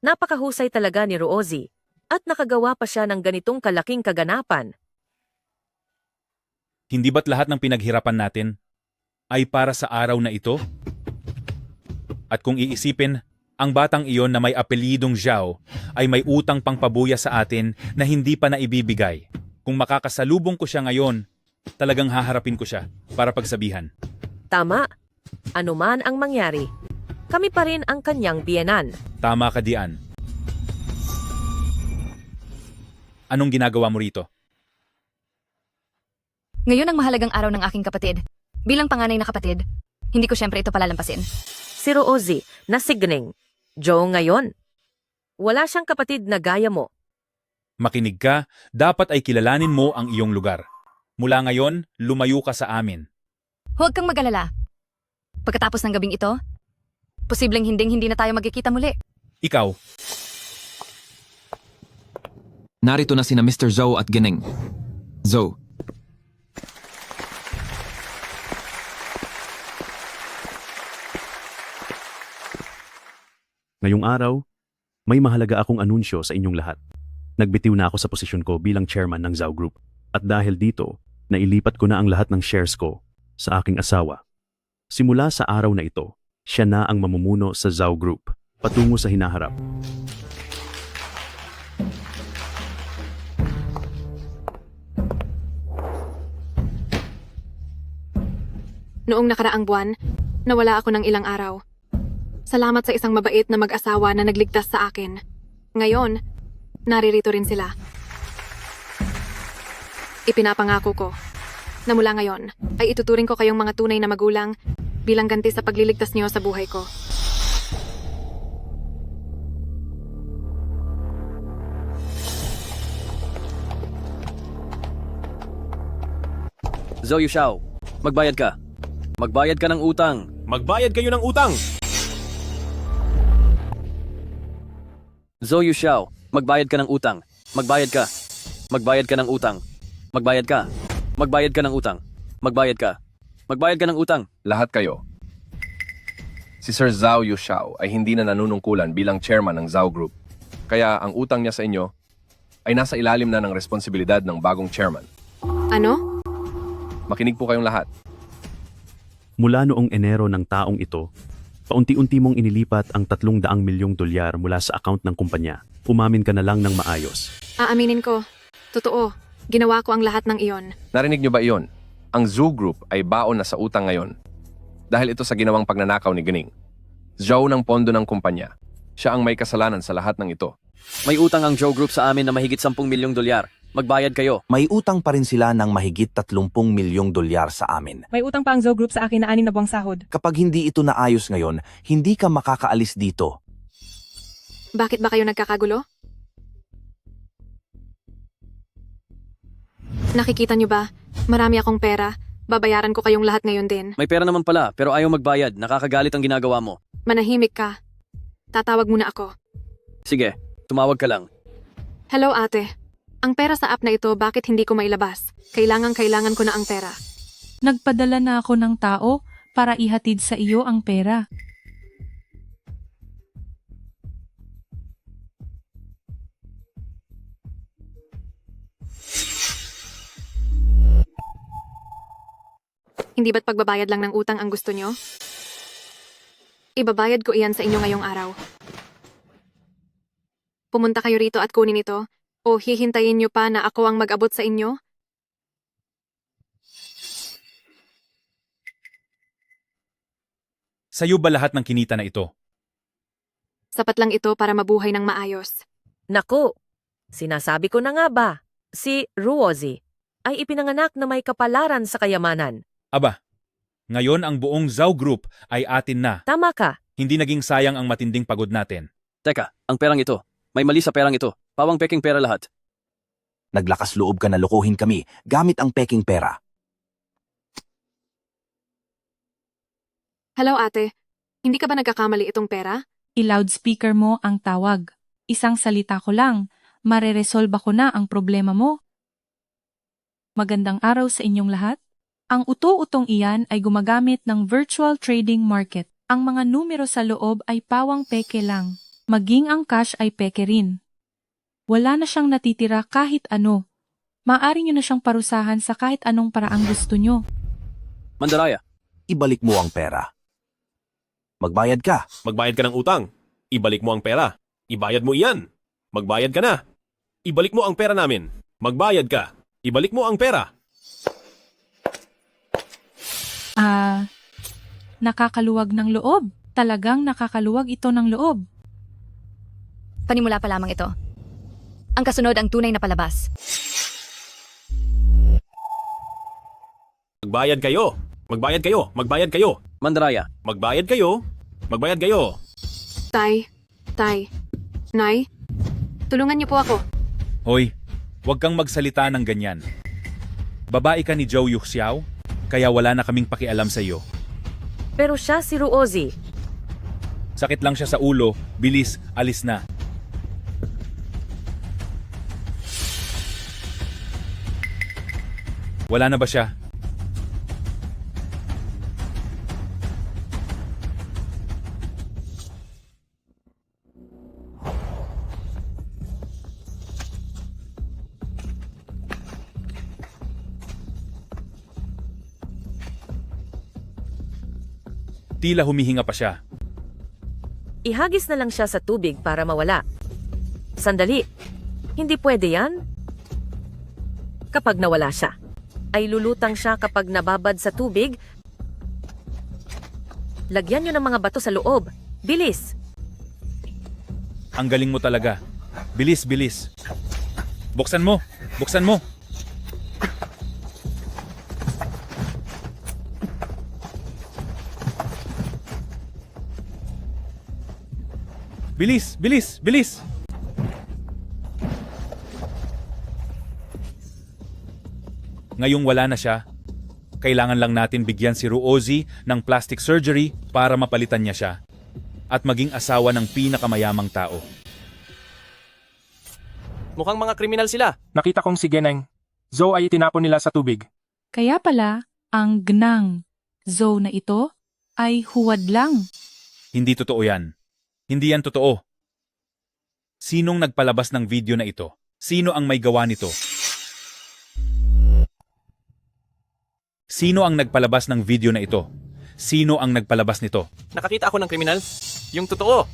Napakahusay talaga ni Roozy at nakagawa pa siya ng ganitong kalaking kaganapan. Hindi ba't lahat ng pinaghirapan natin ay para sa araw na ito? At kung iisipin, Ang batang iyon na may apelidong Zhao ay may utang pang pabuya sa atin na hindi pa naibibigay. Kung makakasalubong ko siya ngayon, talagang haharapin ko siya para pagsabihan. Tama. Ano man ang mangyari, kami pa rin ang kanyang biyenan. Tama ka, Dian. Anong ginagawa mo rito? Ngayon ang mahalagang araw ng aking kapatid. Bilang panganay na kapatid, hindi ko syempre ito palalampasin. Si Roozy, na si Gning. Joe ngayon. Wala siyang kapatid na gaya mo. Makinig ka, dapat ay kilalanin mo ang iyong lugar. Mula ngayon, lumayo ka sa amin. Huwag kang mag-alala. Pagkatapos ng gabing ito, posibleng hindi na tayo magkikita muli. Ikaw, Narito na sina Mr. Zhou at Geneng. Zhou. Ngayong araw, may mahalaga akong anunsyo sa inyong lahat. Nagbitiw na ako sa posisyon ko bilang chairman ng Zhao Group. At dahil dito, nailipat ko na ang lahat ng shares ko sa aking asawa. Simula sa araw na ito, siya na ang mamumuno sa Zhao Group patungo sa hinaharap. Noong nakaraang buwan, nawala ako ng ilang araw. Salamat sa isang mabait na mag-asawa na nagligtas sa akin. Ngayon, naririto rin sila. Ipinapangako ko na mula ngayon ay ituturing ko kayong mga tunay na magulang bilang ganti sa pagliligtas niyo sa buhay ko. Zhou Yushao, magbayad ka. Magbayad ka ng utang. Magbayad kayo ng utang! Zhou Yushao, magbayad ka ng utang. Magbayad ka. Magbayad ka ng utang. Magbayad ka. Magbayad ka ng utang. Magbayad ka. Magbayad ka ng utang. Lahat kayo. Si Sir Zhao Yushao ay hindi na nanunungkulan bilang chairman ng Zhao Group. Kaya ang utang niya sa inyo ay nasa ilalim na ng responsibilidad ng bagong chairman. Ano? Makinig po kayong lahat. Mula noong Enero ng taong ito, paunti-unti mong inilipat ang 300 milyong dolyar mula sa account ng kumpanya. Umamin ka na lang ng maayos. Aaminin ko. Totoo. Ginawa ko ang lahat ng iyon. Narinig niyo ba iyon? Ang Zhou Group ay baon na sa utang ngayon. Dahil ito sa ginawang pagnanakaw ni Gening. Zhou ng pondo ng kumpanya. Siya ang may kasalanan sa lahat ng ito. May utang ang Zhou Group sa amin na mahigit 10 milyong dolyar. Magbayad kayo. May utang pa rin sila ng mahigit 30 milyong dolyar sa amin. May utang pa ang Zhou Group sa akin na 6 na buwang sahod. Kapag hindi ito naayos ngayon, hindi ka makakaalis dito. Bakit ba kayo nagkakagulo? Nakikita niyo ba? Marami akong pera. Babayaran ko kayong lahat ngayon din. May pera naman pala, pero ayaw magbayad. Nakakagalit ang ginagawa mo. Manahimik ka. Tatawag muna ako. Sige, tumawag ka lang. Hello ate. Ang pera sa app na ito, bakit hindi ko mailabas? Kailangan ko na ang pera. Nagpadala na ako ng tao para ihatid sa iyo ang pera. Hindi ba't pagbabayad lang ng utang ang gusto nyo? Ibabayad ko iyan sa inyo ngayong araw. Pumunta kayo rito at kunin ito, o hihintayin nyo pa na ako ang mag-abot sa inyo? sa'yo ba lahat ng kinita na ito? Sapat lang ito para mabuhay ng maayos. Naku, sinasabi ko na nga ba, si Roozy ay ipinanganak na may kapalaran sa kayamanan. Aba, ngayon ang buong Zhao Group ay atin na. Tama ka. Hindi naging sayang ang matinding pagod natin. Teka, ang perang ito. May mali sa perang ito. Pawang peking pera lahat. Naglakas loob ka na lokohin kami gamit ang peking pera. Hello ate, hindi ka ba nagkakamali itong pera? I-loudspeaker mo ang tawag. Isang salita ko lang, mareresolba ko na ang problema mo. Magandang araw sa inyong lahat. Ang uto-utong iyan ay gumagamit ng virtual trading market. Ang mga numero sa loob ay pawang peke lang. Maging ang cash ay peke rin. Wala na siyang natitira kahit ano. Maaari nyo na siyang parusahan sa kahit anong paraang gusto nyo. Mandaraya. Ibalik mo ang pera. Magbayad ka. Magbayad ka ng utang. Ibalik mo ang pera. Ibayad mo iyan. Magbayad ka na. Ibalik mo ang pera namin. Magbayad ka. Ibalik mo ang pera. Nakakaluwag ng loob. Talagang nakakaluwag ito ng loob. Panimula pa lamang ito. Ang kasunod ang tunay na palabas. Magbayad kayo. Magbayad kayo. Magbayad kayo. Mandaraya. Magbayad kayo. Magbayad kayo. Tay, Nay, tulungan niyo po ako. Hoy, huwag kang magsalita ng ganyan. Babae ka ni Zhou Yuxiao, kaya wala na kaming pakialam sa iyo. Pero siya si Ruozi. Sakit lang siya sa ulo, bilis, alis na. Wala na ba siya? Tila humihinga pa siya. Ihagis na lang siya sa tubig para mawala. Sandali. Hindi pwede yan? Kapag nawala siya, ay lulutang siya kapag nababad sa tubig. Lagyan niyo ng mga bato sa loob. Bilis! Ang galing mo talaga. Bilis, bilis. Buksan mo! Buksan mo! Bilis! Bilis! Bilis! Ngayong wala na siya, kailangan lang natin bigyan si Ruozi ng plastic surgery para mapalitan niya siya at maging asawa ng pinakamayamang tao. Mukhang mga kriminal sila. Nakita kong si Geneng. Zhou ay itinapon nila sa tubig. Kaya pala, ang gnang Zhou na ito ay huwad lang. Hindi totoo yan. Hindi yan totoo. Sinong nagpalabas ng video na ito? Sino ang may gawa nito? Sino ang nagpalabas ng video na ito? Sino ang nagpalabas nito? Nakakita ako ng kriminal. Yung totoo.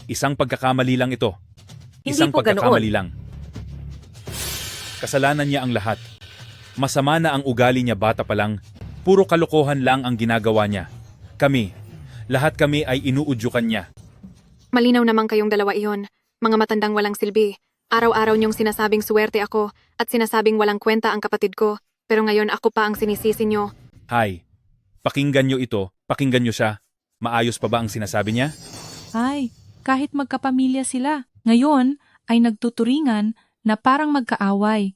Isang pagkakamali lang ito. Hindi Isang po pagkakamali ganoon. lang. Kasalanan niya ang lahat. Masama na ang ugali niya bata pa lang. Puro kalokohan lang ang ginagawa niya. Lahat kami ay inuudyukan niya. Malinaw naman kayong dalawa iyon. Mga matandang walang silbi. Araw-araw niyong sinasabing suwerte ako at sinasabing walang kwenta ang kapatid ko. Pero ngayon ako pa ang sinisisi niyo. Hay, pakinggan niyo ito. Pakinggan niyo siya. Maayos pa ba ang sinasabi niya? Ay, kahit magkapamilya sila, ngayon ay nagtuturingan na parang magkaaway.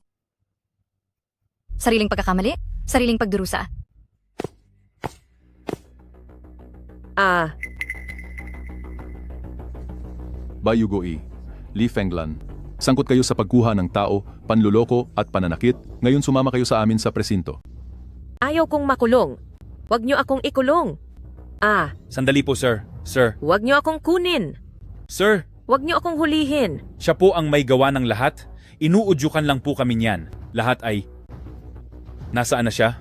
Sariling pagkakamali? Sariling pagdurusa? Bayugoi, Li Fenglan. Sangkot kayo sa pagkuha ng tao, panluloko at pananakit, ngayon sumama kayo sa amin sa presinto. Ayaw kong makulong. Huwag niyo akong ikulong. Sandali po, sir. Sir. Huwag niyo akong kunin. Sir, Huwag niyo akong hulihin. siya po ang may gawa ng lahat. Inuudyukan lang po kami niyan. Lahat ay... Nasaan na siya?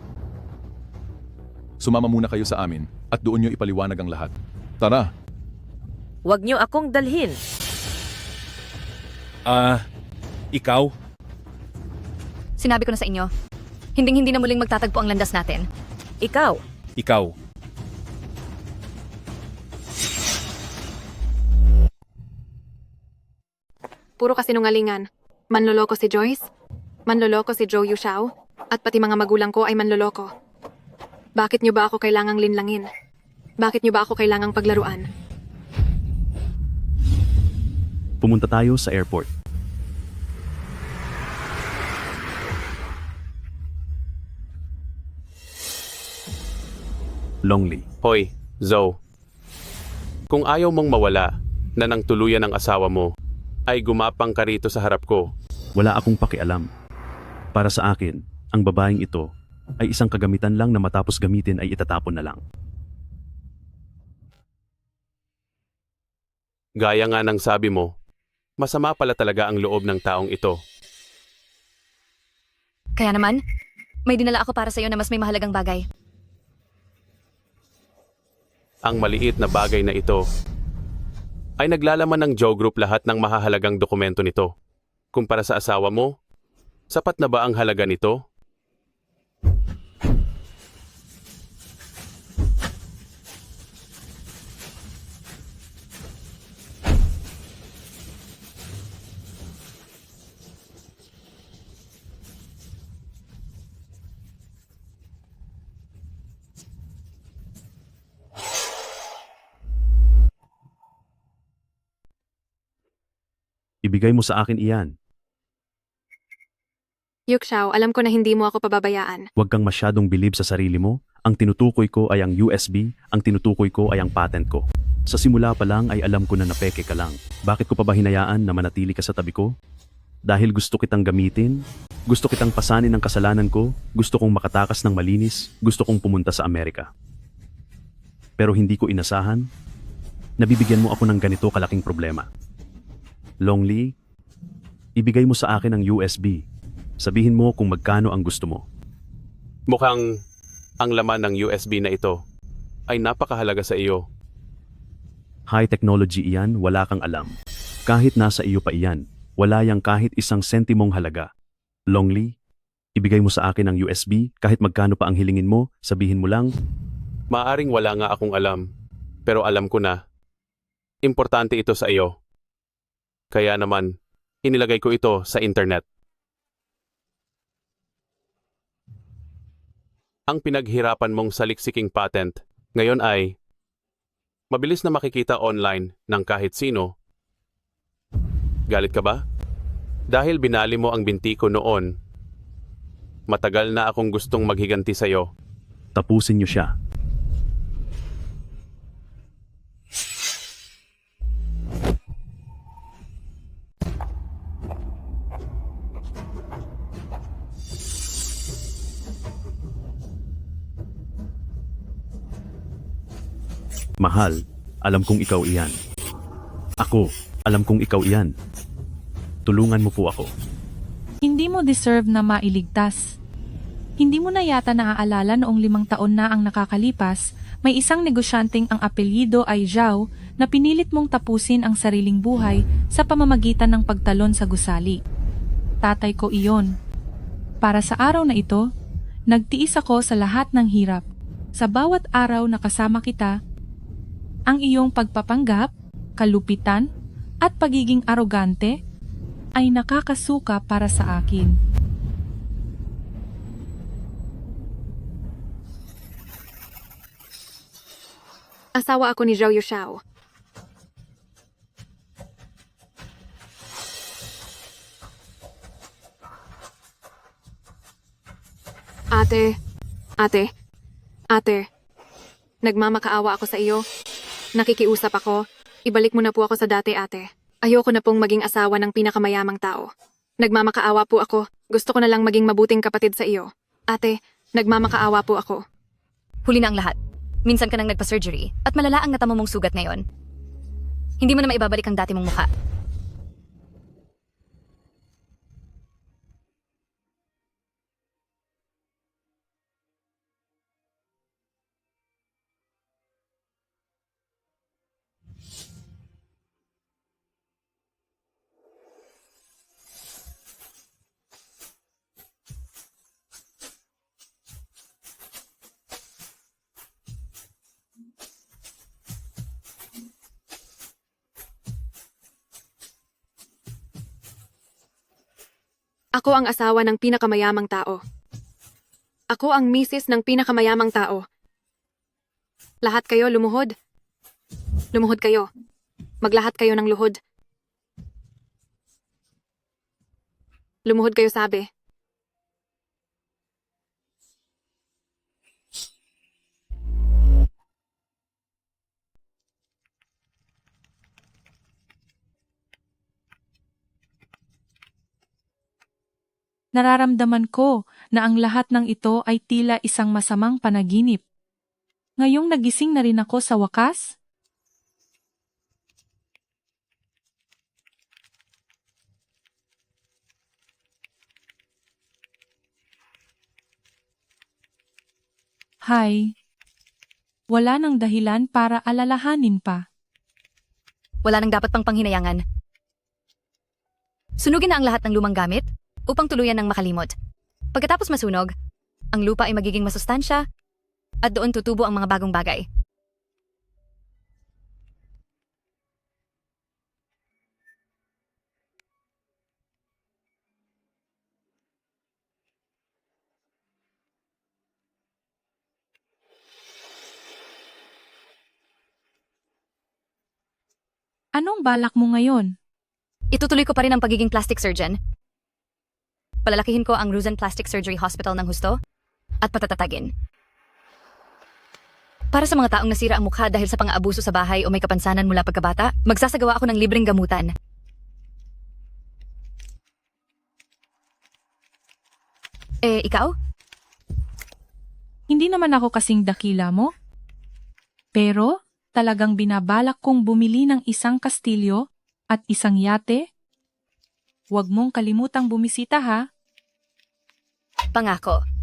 Sumama muna kayo sa amin at doon nyo ipaliwanag ang lahat. Tara! Huwag niyo akong dalhin. Ikaw? Sinabi ko na sa inyo, hinding-hindi na muling magtatagpo ang landas natin. Ikaw. Ikaw. Puro kasinungalingan. Manloloko si Joyce, manloloko si Zhou Yuxiao, at pati mga magulang ko ay manloloko. Bakit niyo ba ako kailangang linlangin? Bakit niyo ba ako kailangang paglaruan? Pumunta tayo sa airport. Lonely. Hoy, Zhou. Kung ayaw mong mawala na nang tuluyan ng asawa mo, ay gumapang ka rito sa harap ko. Wala akong pakialam. Para sa akin, ang babaeng ito ay isang kagamitan lang na matapos gamitin ay itatapon na lang. Gaya nga ng sabi mo, masama pala talaga ang loob ng taong ito. Kaya naman, may dinala ako para sa iyo na mas may mahalagang bagay. Ang maliit na bagay na ito ay naglalaman ng Joe Group lahat ng mahahalagang dokumento nito. Kumpara sa asawa mo, sapat na ba ang halaga nito? Ibigay mo sa akin iyan. Yuxiao, alam ko na hindi mo ako pababayaan. Huwag kang masyadong bilib sa sarili mo. Ang tinutukoy ko ay ang USB, ang tinutukoy ko ay ang patent ko. Sa simula pa lang ay alam ko na napeke ka lang. Bakit ko pa ba hinayaan na manatili ka sa tabi ko? Dahil gusto kitang gamitin? Gusto kitang pasanin ng kasalanan ko? Gusto kong makatakas ng malinis? Gusto kong pumunta sa Amerika? Pero hindi ko inasahan? Nabibigyan mo ako ng ganito kalaking problema. Longli, ibigay mo sa akin ang USB. Sabihin mo kung magkano ang gusto mo. Mukhang ang laman ng USB na ito ay napakahalaga sa iyo. High technology iyan, wala kang alam. Kahit nasa iyo pa iyan, wala yang kahit isang sentimong halaga. Longli, ibigay mo sa akin ang USB, kahit magkano pa ang hilingin mo, sabihin mo lang. Maaring wala nga akong alam, pero alam ko na. Importante ito sa iyo. Kaya naman, inilagay ko ito sa internet. Ang pinaghirapan mong saliksiking patent ngayon ay mabilis na makikita online ng kahit sino. Galit ka ba? Dahil binali mo ang binti ko noon, matagal na akong gustong maghiganti sa'yo. Tapusin niyo siya. Mahal, alam kong ikaw iyan. Ako, alam kong ikaw iyan. Tulungan mo po ako. Hindi mo deserve na mailigtas. Hindi mo na yata naaalala noong 5 taon na ang nakakalipas, may isang negosyanteng ang apelyido ay Zhao na pinilit mong tapusin ang sariling buhay sa pamamagitan ng pagtalon sa gusali. Tatay ko iyon. Para sa araw na ito, nagtiis ako sa lahat ng hirap. Sa bawat araw na kasama kita, ang iyong pagpapanggap, kalupitan, at pagiging arogante ay nakakasuka para sa akin. Asawa ako ni Zhao Yuxiao. Ate, nagmamakaawa ako sa iyo. Nakikiusap ako. Ibalik mo na po ako sa dati, ate. Ayoko na pong maging asawa ng pinakamayamang tao. Nagmamakaawa po ako. Gusto ko na lang maging mabuting kapatid sa iyo. Ate, nagmamakaawa po ako. Huli na ang lahat. Minsan ka nang nagpa-surgery at malala ang natamo mong sugat ngayon. Hindi mo na maibabalik ang dati mong mukha. Ako ang asawa ng pinakamayamang tao. Ako ang misis ng pinakamayamang tao. Lahat kayo lumuhod. Lumuhod kayo. Maglahat kayo ng luhod. Lumuhod kayo, sabi. Nararamdaman ko na ang lahat ng ito ay tila isang masamang panaginip. Ngayong nagising na rin ako sa wakas? Hi. Wala nang dahilan para alalahanin pa. Wala nang dapat pang panghinayangan. Sunugin na ang lahat ng lumang gamit upang tuluyan ng makalimot. Pagkatapos masunog, ang lupa ay magiging masustansya at doon tutubo ang mga bagong bagay. Anong balak mo ngayon? Itutuloy ko pa rin ang pagiging plastic surgeon. Palalakihin ko ang Ruzan Plastic Surgery Hospital ng husto at patatatagin. Para sa mga taong nasira ang mukha dahil sa pang-aabuso sa bahay o may kapansanan mula pagkabata, magsasagawa ako ng libreng gamutan. Ikaw? Hindi naman ako kasing dakila mo. Pero, talagang binabalak kong bumili ng isang kastilyo at isang yate? Huwag mong kalimutang bumisita ha. Pangako.